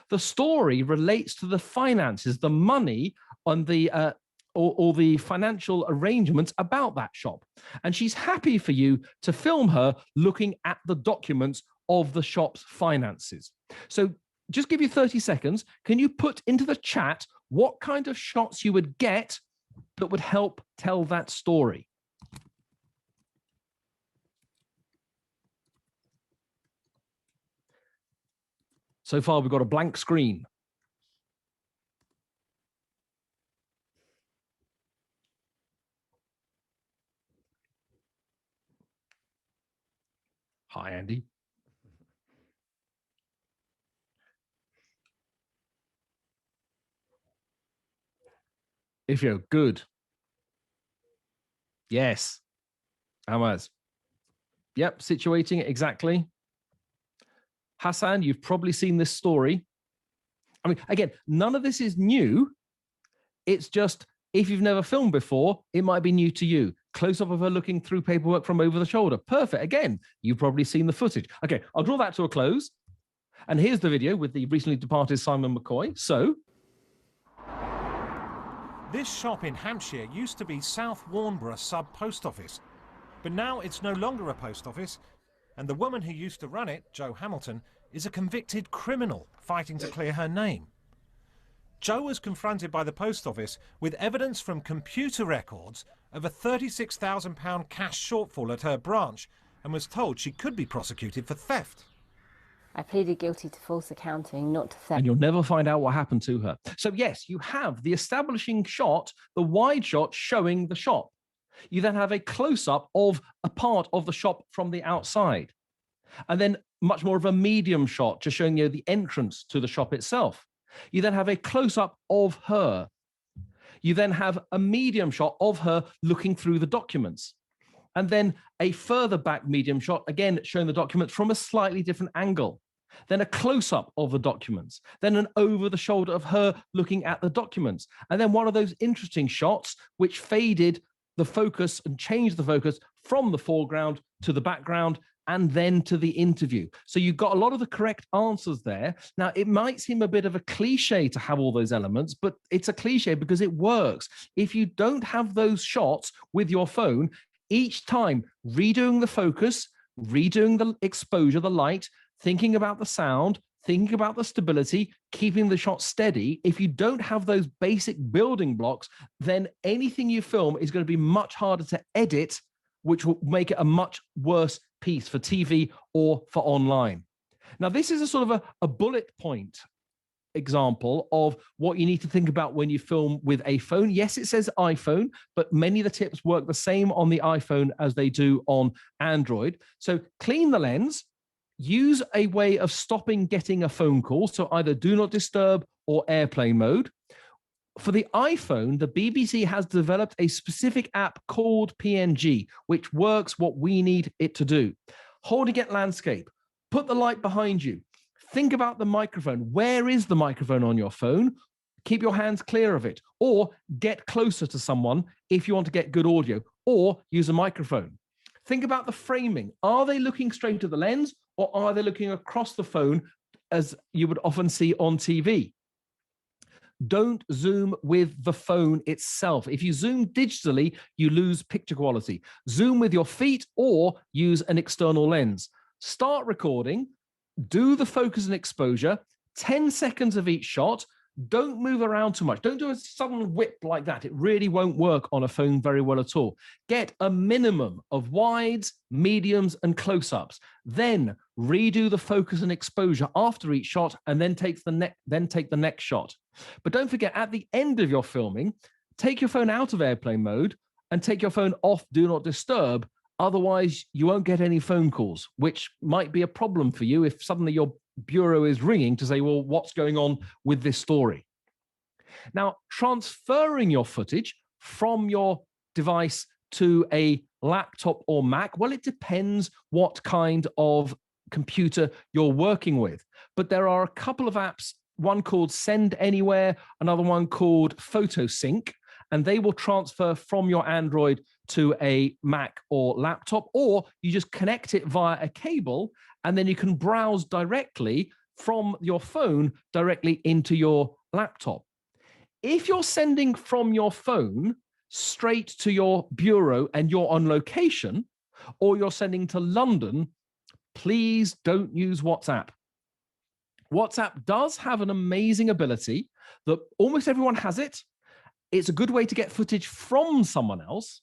The story relates to the finances, the money on the or the financial arrangements about that shop. And she's happy for you to film her looking at the documents of the shop's finances. So just give you 30 seconds. Can you put into the chat what kind of shots you would get that would help tell that story? So far, we've got a blank screen. Hi, Andy. If you're good. Yes. Amaz. Yep, situating it exactly. Hassan, you've probably seen this story. I mean, again, none of this is new. It's just, if you've never filmed before, it might be new to you. Close up of her looking through paperwork from over the shoulder. Perfect. Again, you've probably seen the footage. Okay, I'll draw that to a close. And here's the video with the recently departed Simon McCoy. So, this shop in Hampshire used to be South Warnborough Sub Post Office, but now it's no longer a post office, and the woman who used to run it, Jo Hamilton, is a convicted criminal fighting to clear her name. Jo was confronted by the post office with evidence from computer records of a £36,000 cash shortfall at her branch, and was told she could be prosecuted for theft. I pleaded guilty to false accounting, not to theft. And you'll never find out what happened to her. So yes, you have the establishing shot, the wide shot showing the shop. You then have a close-up of a part of the shop from the outside. And then much more of a medium shot, just showing you the entrance to the shop itself. You then have a close-up of her. You then have a medium shot of her looking through the documents. And then a further back medium shot, again, showing the documents from a slightly different angle. Then a close-up of the documents. Then an over-the-shoulder of her looking at the documents. And then one of those interesting shots which faded the focus and changed the focus from the foreground to the background and then to the interview. So you've got a lot of the correct answers there. Now, it might seem a bit of a cliche to have all those elements, but it's a cliche because it works. If you don't have those shots with your phone, each time redoing the focus, redoing the exposure, the light, thinking about the sound, thinking about the stability, keeping the shot steady. If you don't have those basic building blocks, then anything you film is going to be much harder to edit, which will make it a much worse piece for TV or for online. Now, this is a sort of a bullet point example of what you need to think about when you film with a phone. Yes, it says iPhone, but many of the tips work the same on the iPhone as they do on Android. So clean the lens, use a way of stopping getting a phone call, so either do not disturb or airplane mode. For the iPhone, the BBC has developed a specific app called PNG, which works what we need it to do. Holding it landscape, put the light behind you. Think about the microphone. Where is the microphone on your phone? Keep your hands clear of it, or get closer to someone if you want to get good audio, or use a microphone. Think about the framing. Are they looking straight at the lens, or are they looking across the phone as you would often see on TV? Don't zoom with the phone itself. If you zoom digitally, you lose picture quality. Zoom with your feet or use an external lens. Start recording. Do the focus and exposure, 10 seconds of each shot. Don't move around too much. Don't do a sudden whip like that. It really won't work on a phone very well at all. Get a minimum of wides, mediums, and close-ups. Then redo the focus and exposure after each shot, and then take the next shot. But don't forget, at the end of your filming, take your phone out of airplane mode and take your phone off Do Not Disturb. Otherwise, you won't get any phone calls, which might be a problem for you if suddenly your bureau is ringing to say, well, what's going on with this story? Now, transferring your footage from your device to a laptop or Mac, well, it depends what kind of computer you're working with. But there are a couple of apps, one called Send Anywhere, another one called PhotoSync, and they will transfer from your Android to a Mac or laptop, or you just connect it via a cable, and then you can browse directly from your phone directly into your laptop. If you're sending from your phone straight to your bureau and you're on location, or you're sending to London, please don't use WhatsApp. WhatsApp does have an amazing ability that almost everyone has it. It's a good way to get footage from someone else.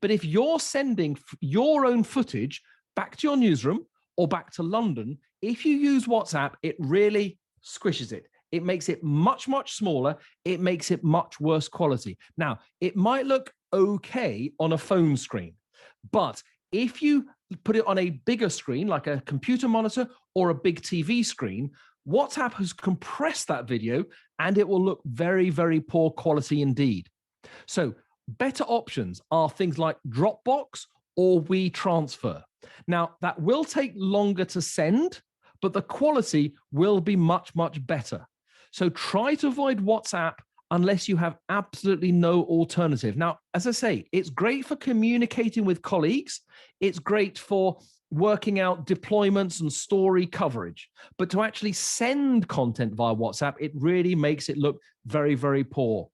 But if you're sending your own footage back to your newsroom or back to London, if you use WhatsApp, it really squishes it. It makes it much, much smaller. It makes it much worse quality. Now, it might look okay on a phone screen, but if you put it on a bigger screen, like a computer monitor or a big TV screen, WhatsApp has compressed that video and it will look very, very poor quality indeed. So better options are things like Dropbox or WeTransfer. Now, that will take longer to send, but the quality will be much, much better. So try to avoid WhatsApp unless you have absolutely no alternative. Now, as I say, it's great for communicating with colleagues. It's great for working out deployments and story coverage. But to actually send content via WhatsApp, it really makes it look very, very poor.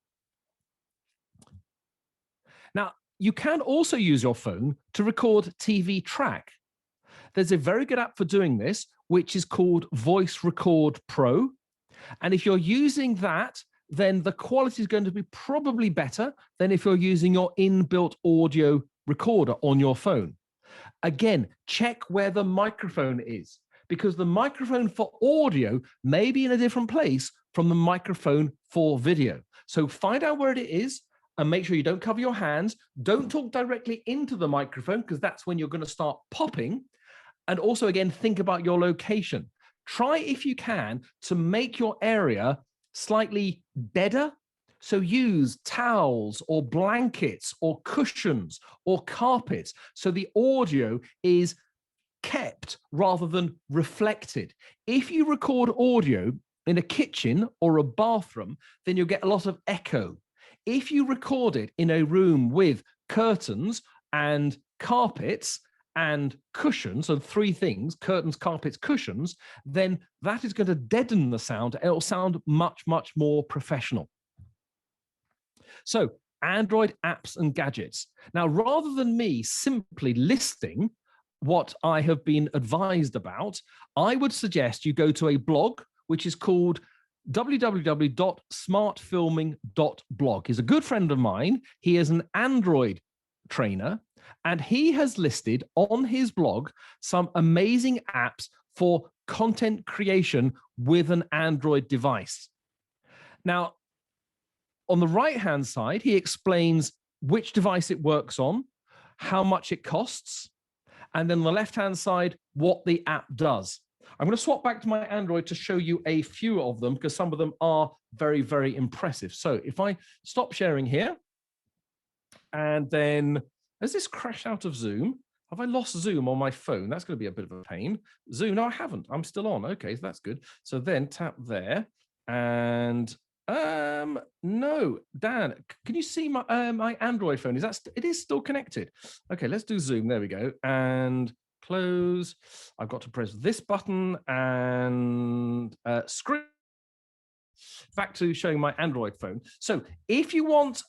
Now, you can also use your phone to record TV track. There's a very good app for doing this, which is called Voice Record Pro. And if you're using that, then the quality is going to be probably better than if you're using your inbuilt audio recorder on your phone. Again, check where the microphone is, because the microphone for audio may be in a different place from the microphone for video. So find out where it is and make sure you don't cover your hands. Don't talk directly into the microphone, because that's when you're going to start popping. And also, again, think about your location. Try, if you can, to make your area slightly deader. So use towels or blankets or cushions or carpets so the audio is kept rather than reflected. If you record audio in a kitchen or a bathroom, then you'll get a lot of echo. If you record it in a room with curtains and carpets and cushions, so three things, curtains, carpets, cushions, then that is going to deaden the sound. It'll sound much, much more professional. So Android apps and gadgets. Now, rather than me simply listing what I have been advised about, I would suggest you go to a blog which is called www.smartfilming.blog. He's a good friend of mine. He is an Android trainer, and he has listed on his blog some amazing apps for content creation with an Android device. Now, on the right-hand side, he explains which device it works on, how much it costs, and then on the left-hand side, what the app does. I'm going to swap back to my Android to show you a few of them because some of them are very, very impressive. So if I stop sharing here, and then has this crashed out of Zoom? Have I lost Zoom on my phone? That's going to be a bit of a pain. Zoom, no, I haven't. I'm still on. Okay, so that's good. So then tap there, and no, Dan, can you see my my Android phone? It is still connected? Okay, let's do Zoom. There we go. And close. I've got to press this button and screen. Back to showing my Android phone. So if you want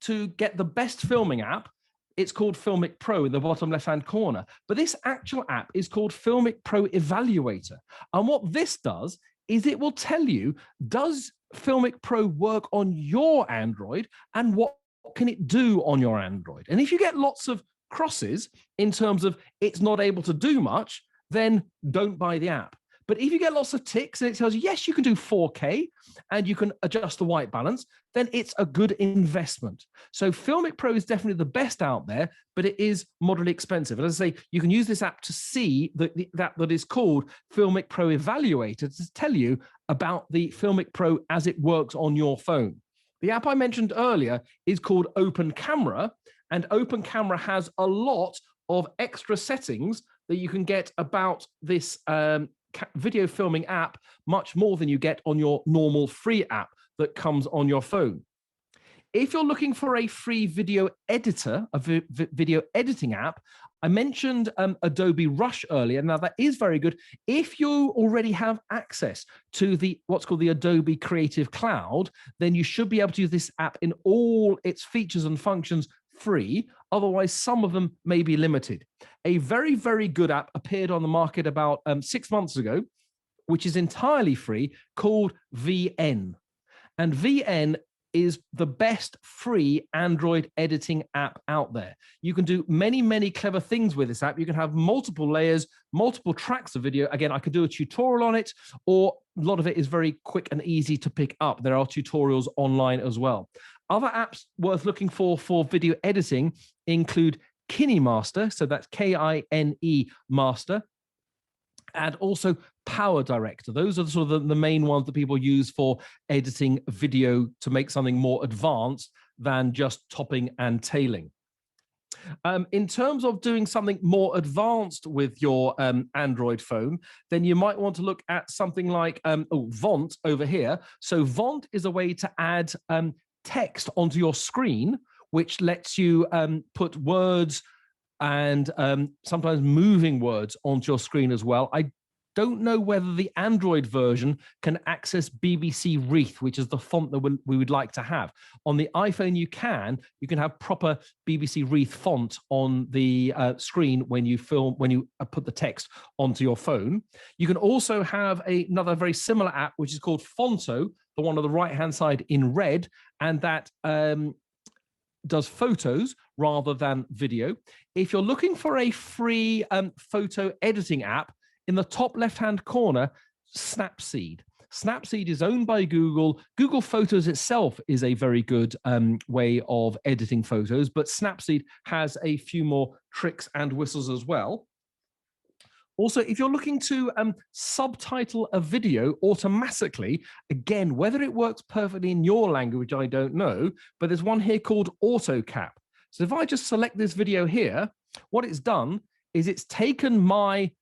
to get the best filming app, it's called Filmic Pro in the bottom left-hand corner. But this actual app is called Filmic Pro Evaluator. And what this does is it will tell you, does Filmic Pro work on your Android, and what can it do on your Android? And if you get lots of crosses in terms of it's not able to do much, then don't buy the app. But if you get lots of ticks and it tells you, yes, you can do 4K and you can adjust the white balance, then it's a good investment. So Filmic Pro is definitely the best out there, but it is moderately expensive. And as I say, you can use this app to see that is called Filmic Pro Evaluator to tell you about the Filmic Pro as it works on your phone. The app I mentioned earlier is called Open Camera, and Open Camera has a lot of extra settings that you can get about this video filming app, much more than you get on your normal free app that comes on your phone. If you're looking for a free video editor, a video editing app, I mentioned Adobe Rush earlier. Now that is very good. If you already have access to what's called the Adobe Creative Cloud, then you should be able to use this app in all its features and functions free. Otherwise, some of them may be limited. A very, very good app appeared on the market about 6 months ago, which is entirely free, called VN. And VN is the best free Android editing app out there. You can do many, many clever things with this app. You can have multiple layers, multiple tracks of video. Again, I could do a tutorial on it, or a lot of it is very quick and easy to pick up. There are tutorials online as well. Other apps worth looking for video editing include KineMaster, so that's K-I-N-E Master, and also Power Director. Those are sort of the main ones that people use for editing video to make something more advanced than just topping and tailing. In terms of doing something more advanced with your Android phone, then you might want to look at something like Vont over here. So Vont is a way to add text onto your screen, which lets you put words and sometimes moving words onto your screen as well. I don't know whether the Android version can access BBC Reith, which is the font that we would like to have. On the iPhone, you can have proper BBC Reith font on the screen when you put the text onto your phone. You can also have another very similar app, which is called Fonto, the one on the right-hand side in red, and that does photos rather than video. If you're looking for a free photo editing app, in the top left-hand corner, Snapseed. Snapseed is owned by Google. Google Photos itself is a very good way of editing photos, but Snapseed has a few more tricks and whistles as well. Also, if you're looking to subtitle a video automatically, again, whether it works perfectly in your language, I don't know, but there's one here called AutoCap. So if I just select this video here, what it's done is it's taken my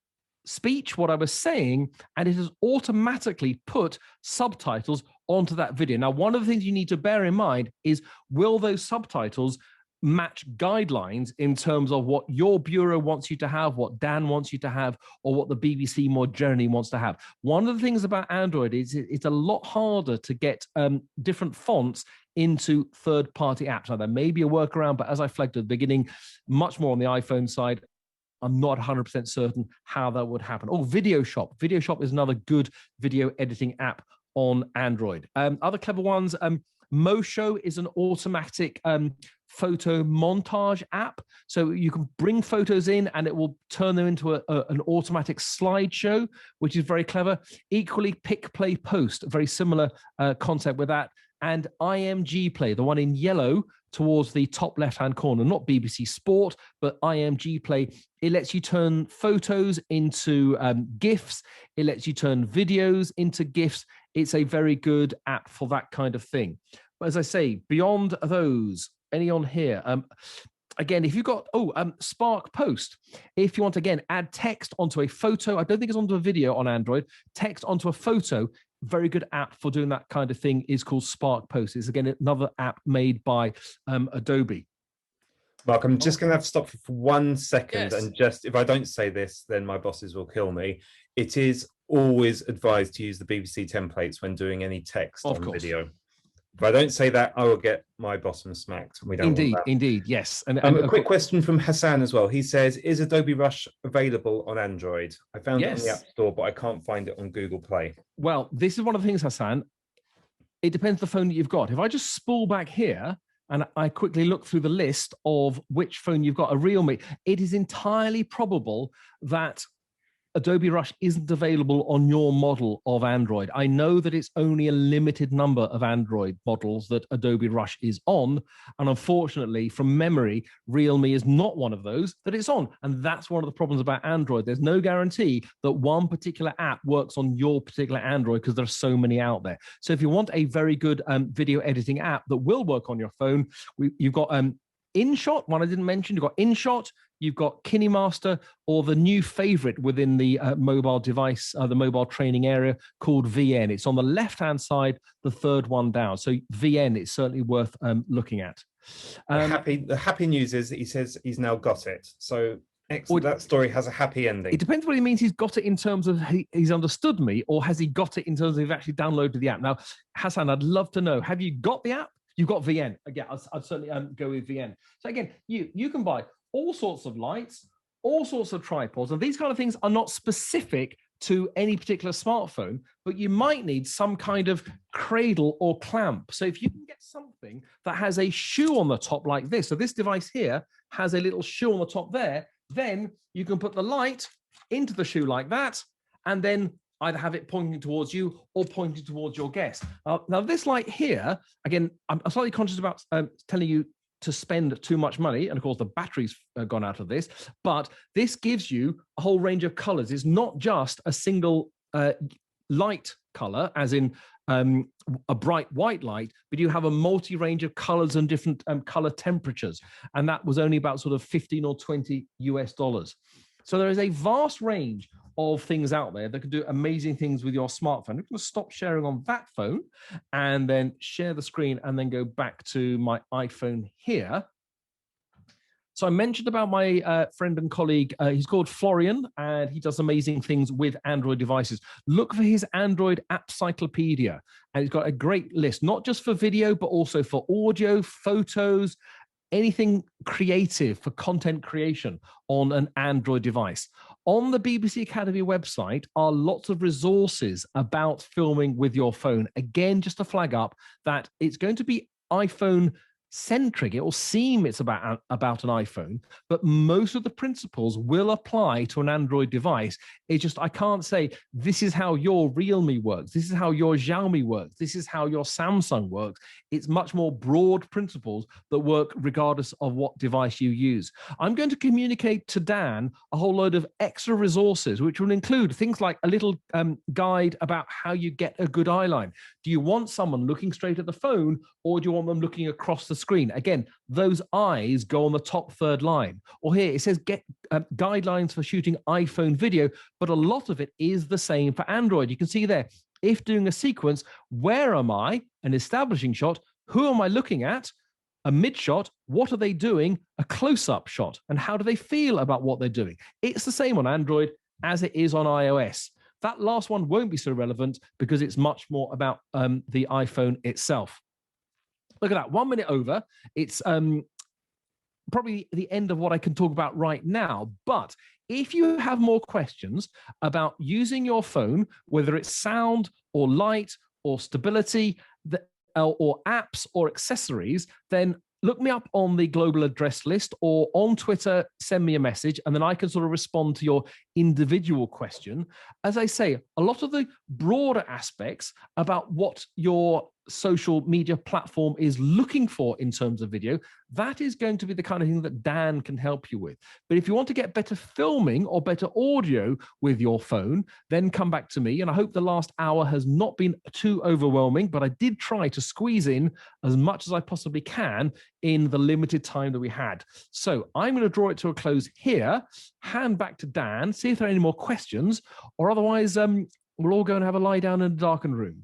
speech, what I was saying, and it has automatically put subtitles onto that video. Now, one of the things you need to bear in mind is, will those subtitles match guidelines in terms of what your bureau wants you to have, what Dan wants you to have, or what the BBC more generally wants to have? One of the things about Android is it's a lot harder to get different fonts into third-party apps. Now, there may be a workaround, but as I flagged at the beginning, much more on the iPhone side. I'm not 100% certain how that would happen. Oh, Video Shop. Video Shop is another good video editing app on Android. Other clever ones, MoJo is an automatic photo montage app. So you can bring photos in and it will turn them into an automatic slideshow, which is very clever. Equally, Pick, Play, Post, a very similar concept with that. And IMG Play, the one in yellow towards the top left-hand corner, not BBC Sport, but IMG Play. It lets you turn photos into GIFs. It lets you turn videos into GIFs. It's a very good app for that kind of thing. But as I say, beyond those, any on here? Again, if you've got, Spark Post, if you want to, again, add text onto a photo, I don't think it's onto a video on Android, text onto a photo, very good app for doing that kind of thing is called Spark Post. It's, again, another app made by Adobe. Mark, I'm just going to have to stop you for 1 second. Yes. And just, if I don't say this, then my bosses will kill me. It is always advised to use the BBC templates when doing any text on video. If I don't say that, I will get my bottom smacked. We don't Indeed, want that. indeed, yes. And a quick question from Hassan as well. He says, is Adobe Rush available on Android? I found it on the App Store, but I can't find it on Google Play. Well, this is one of the things, Hassan. It depends on the phone that you've got. If I just spool back here and I quickly look through the list of which phone you've got, a Realme, it is entirely probable that Adobe Rush isn't available on your model of Android. I know that it's only a limited number of Android models that Adobe Rush is on. And unfortunately, from memory, Realme is not one of those that it's on. And that's one of the problems about Android. There's no guarantee that one particular app works on your particular Android because there are so many out there. So if you want a very good video editing app that will work on your phone, you've got InShot, one I didn't mention. You've got InShot, you've got KineMaster, or the new favorite within the mobile device, the mobile training area, called VN. It's on the left-hand side, the third one down. So VN, it's certainly worth looking at. The happy news is that he says he's now got it. So excellent. That story has a happy ending. It depends what he means. He's got it in terms of he's understood me, or has he got it in terms of he's actually downloaded the app? Now, Hassan, I'd love to know, have you got the app? You've got VN. Again, I'd certainly go with VN. So again, you can buy all sorts of lights, all sorts of tripods, and these kind of things are not specific to any particular smartphone, but you might need some kind of cradle or clamp. So if you can get something that has a shoe on the top like this, so this device here has a little shoe on the top there, then you can put the light into the shoe like that, and then either have it pointing towards you or pointing towards your guest. Now, this light here, again, I'm slightly conscious about telling you to spend too much money. And of course, the battery's gone out of this, but this gives you a whole range of colors. It's not just a single light color, as in a bright white light, but you have a multi-range of colors and different color temperatures. And that was only about sort of 15 or 20 US dollars. So there is a vast range of things out there that can do amazing things with your smartphone. I'm going to stop sharing on that phone and then share the screen and then go back to my iPhone here. So I mentioned about my friend and colleague. He's called Florian, and he does amazing things with Android devices. Look for his Android App Cyclopedia, and he's got a great list, not just for video, but also for audio, photos, anything creative for content creation on an Android device. On the BBC Academy website are lots of resources about filming with your phone. Again, just to flag up that it's going to be iPhone centric. It will seem it's about an iPhone, but most of the principles will apply to an Android device. It's just, I can't say this is how your Realme works, this is how your Xiaomi works, this is how your Samsung works. It's much more broad principles that work regardless of what device you use. I'm going to communicate to Dan a whole load of extra resources, which will include things like a little guide about how you get a good eye line. Do you want someone looking straight at the phone, or do you want them looking across the screen? Again, those eyes go on the top third line. Or here it says get guidelines for shooting iPhone video, but a lot of it is the same for Android. You can see there, if doing a sequence, where am I? An establishing shot. Who am I looking at? A mid shot. What are they doing? A close-up shot. And how do they feel about what they're doing? It's the same on Android as it is on iOS. That last one won't be so relevant because it's much more about the iPhone itself. Look at that, 1 minute over. It's probably the end of what I can talk about right now. But if you have more questions about using your phone, whether it's sound or light or stability, or apps or accessories, then look me up on the global address list, or on Twitter, send me a message, and then I can sort of respond to your individual question. As I say, a lot of the broader aspects about what your social media platform is looking for in terms of video, that is going to be the kind of thing that Dan can help you with. But if you want to get better filming or better audio with your phone, then come back to me. And I hope the last hour has not been too overwhelming, but I did try to squeeze in as much as I possibly can in the limited time that we had. So I'm going to draw it to a close here, hand back to Dan, see if there are any more questions, or otherwise we'll all go and have a lie down in a darkened room.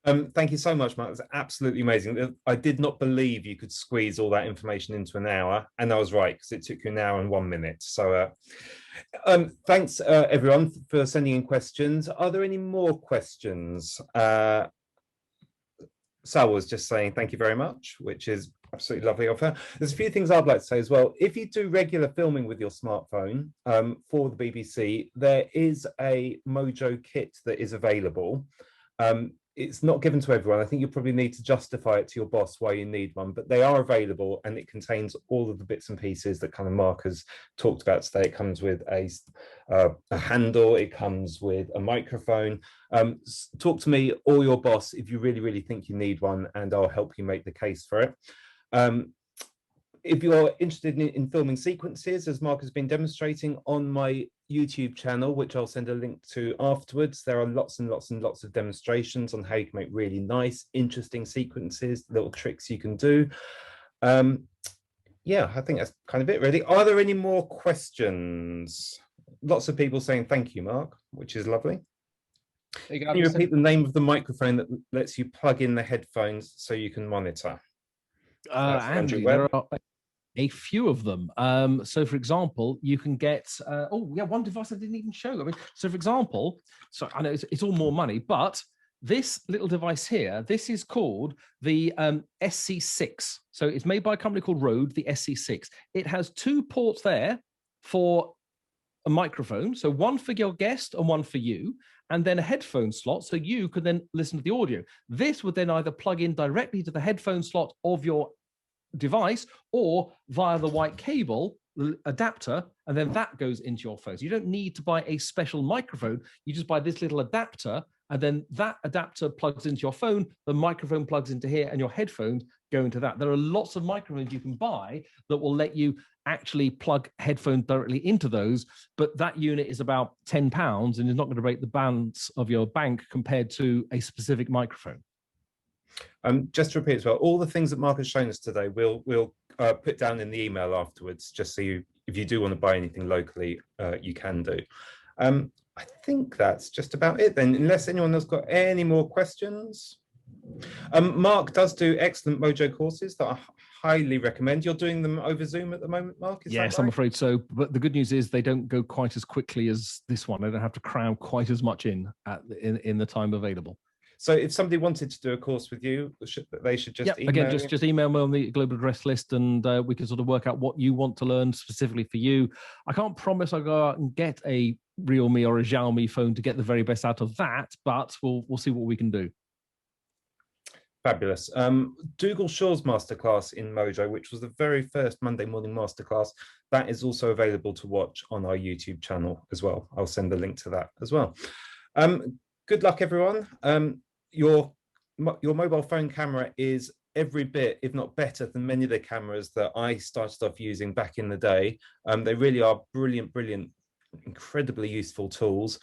Thank you so much, Mark. It was absolutely amazing. I did not believe you could squeeze all that information into an hour, and I was right, because it took you an hour and 1 minute. So thanks, everyone, for sending in questions. Are there any more questions? Sal was just saying thank you very much, which is absolutely lovely of her. There's a few things I'd like to say as well. If you do regular filming with your smartphone for the BBC, there is a MoJo kit that is available. It's not given to everyone. I think you probably need to justify it to your boss why you need one, but they are available, and it contains all of the bits and pieces that kind of Mark has talked about today. It comes with a handle, it comes with a microphone. Talk to me or your boss if you really, really think you need one, and I'll help you make the case for it. If you're interested in filming sequences, as Mark has been demonstrating on my YouTube channel, which I'll send a link to afterwards, there are lots and lots and lots of demonstrations on how you can make really nice, interesting sequences, little tricks you can do. Yeah, I think that's kind of it, really. Are there any more questions? Lots of people saying thank you, Mark, which is lovely. Can you repeat the name of the microphone that lets you plug in the headphones so you can monitor? Andrew, there are a few of them. So for example, you can get, one device I didn't even show. I mean, so for example, so I know it's all more money, but this little device here, this is called the SC6. So it's made by a company called Rode, the SC6. It has 2 ports there for a microphone. So one for your guest and one for you, and then a headphone slot. So you could then listen to the audio. This would then either plug in directly to the headphone slot of your device or via the white cable adapter, and then that goes into your phone. So you don't need to buy a special microphone. You just buy this little adapter, and then that adapter plugs into your phone, the microphone plugs into here, and your headphones go into that. There are lots of microphones you can buy that will let you actually plug headphones directly into those, but that unit is about £10 and is not going to break the balance of your bank compared to a specific microphone. Just to repeat as well, all the things that Mark has shown us today, we'll put down in the email afterwards, just so if you do want to buy anything locally, you can do. I think that's just about it then, unless anyone has got any more questions. Mark does do excellent MoJo courses that I highly recommend. You're doing them over Zoom at the moment, Mark? Is yes, that right? I'm afraid so. But the good news is they don't go quite as quickly as this one. They don't have to cram quite as much in the time available. So if somebody wanted to do a course with you, they should just email again, just email me on the global address list, and we can sort of work out what you want to learn specifically for you. I can't promise I'll go out and get a Realme or a Xiaomi phone to get the very best out of that, but we'll see what we can do. Fabulous. Dougal Shaw's masterclass in MoJo, which was the very first Monday morning masterclass, that is also available to watch on our YouTube channel as well. I'll send the link to that as well. Good luck, everyone. Your mobile phone camera is every bit, if not better, than many of the cameras that I started off using back in the day. They really are brilliant, brilliant, incredibly useful tools.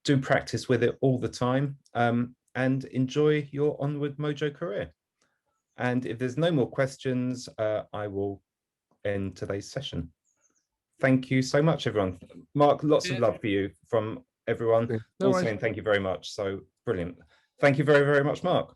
Do practice with it all the time, and enjoy your onward MoJo career. And if there's no more questions, I will end today's session. Thank you so much, everyone. Mark, lots of love for you from everyone. All saying thank you very much. So brilliant. Thank you very, very much, Mark.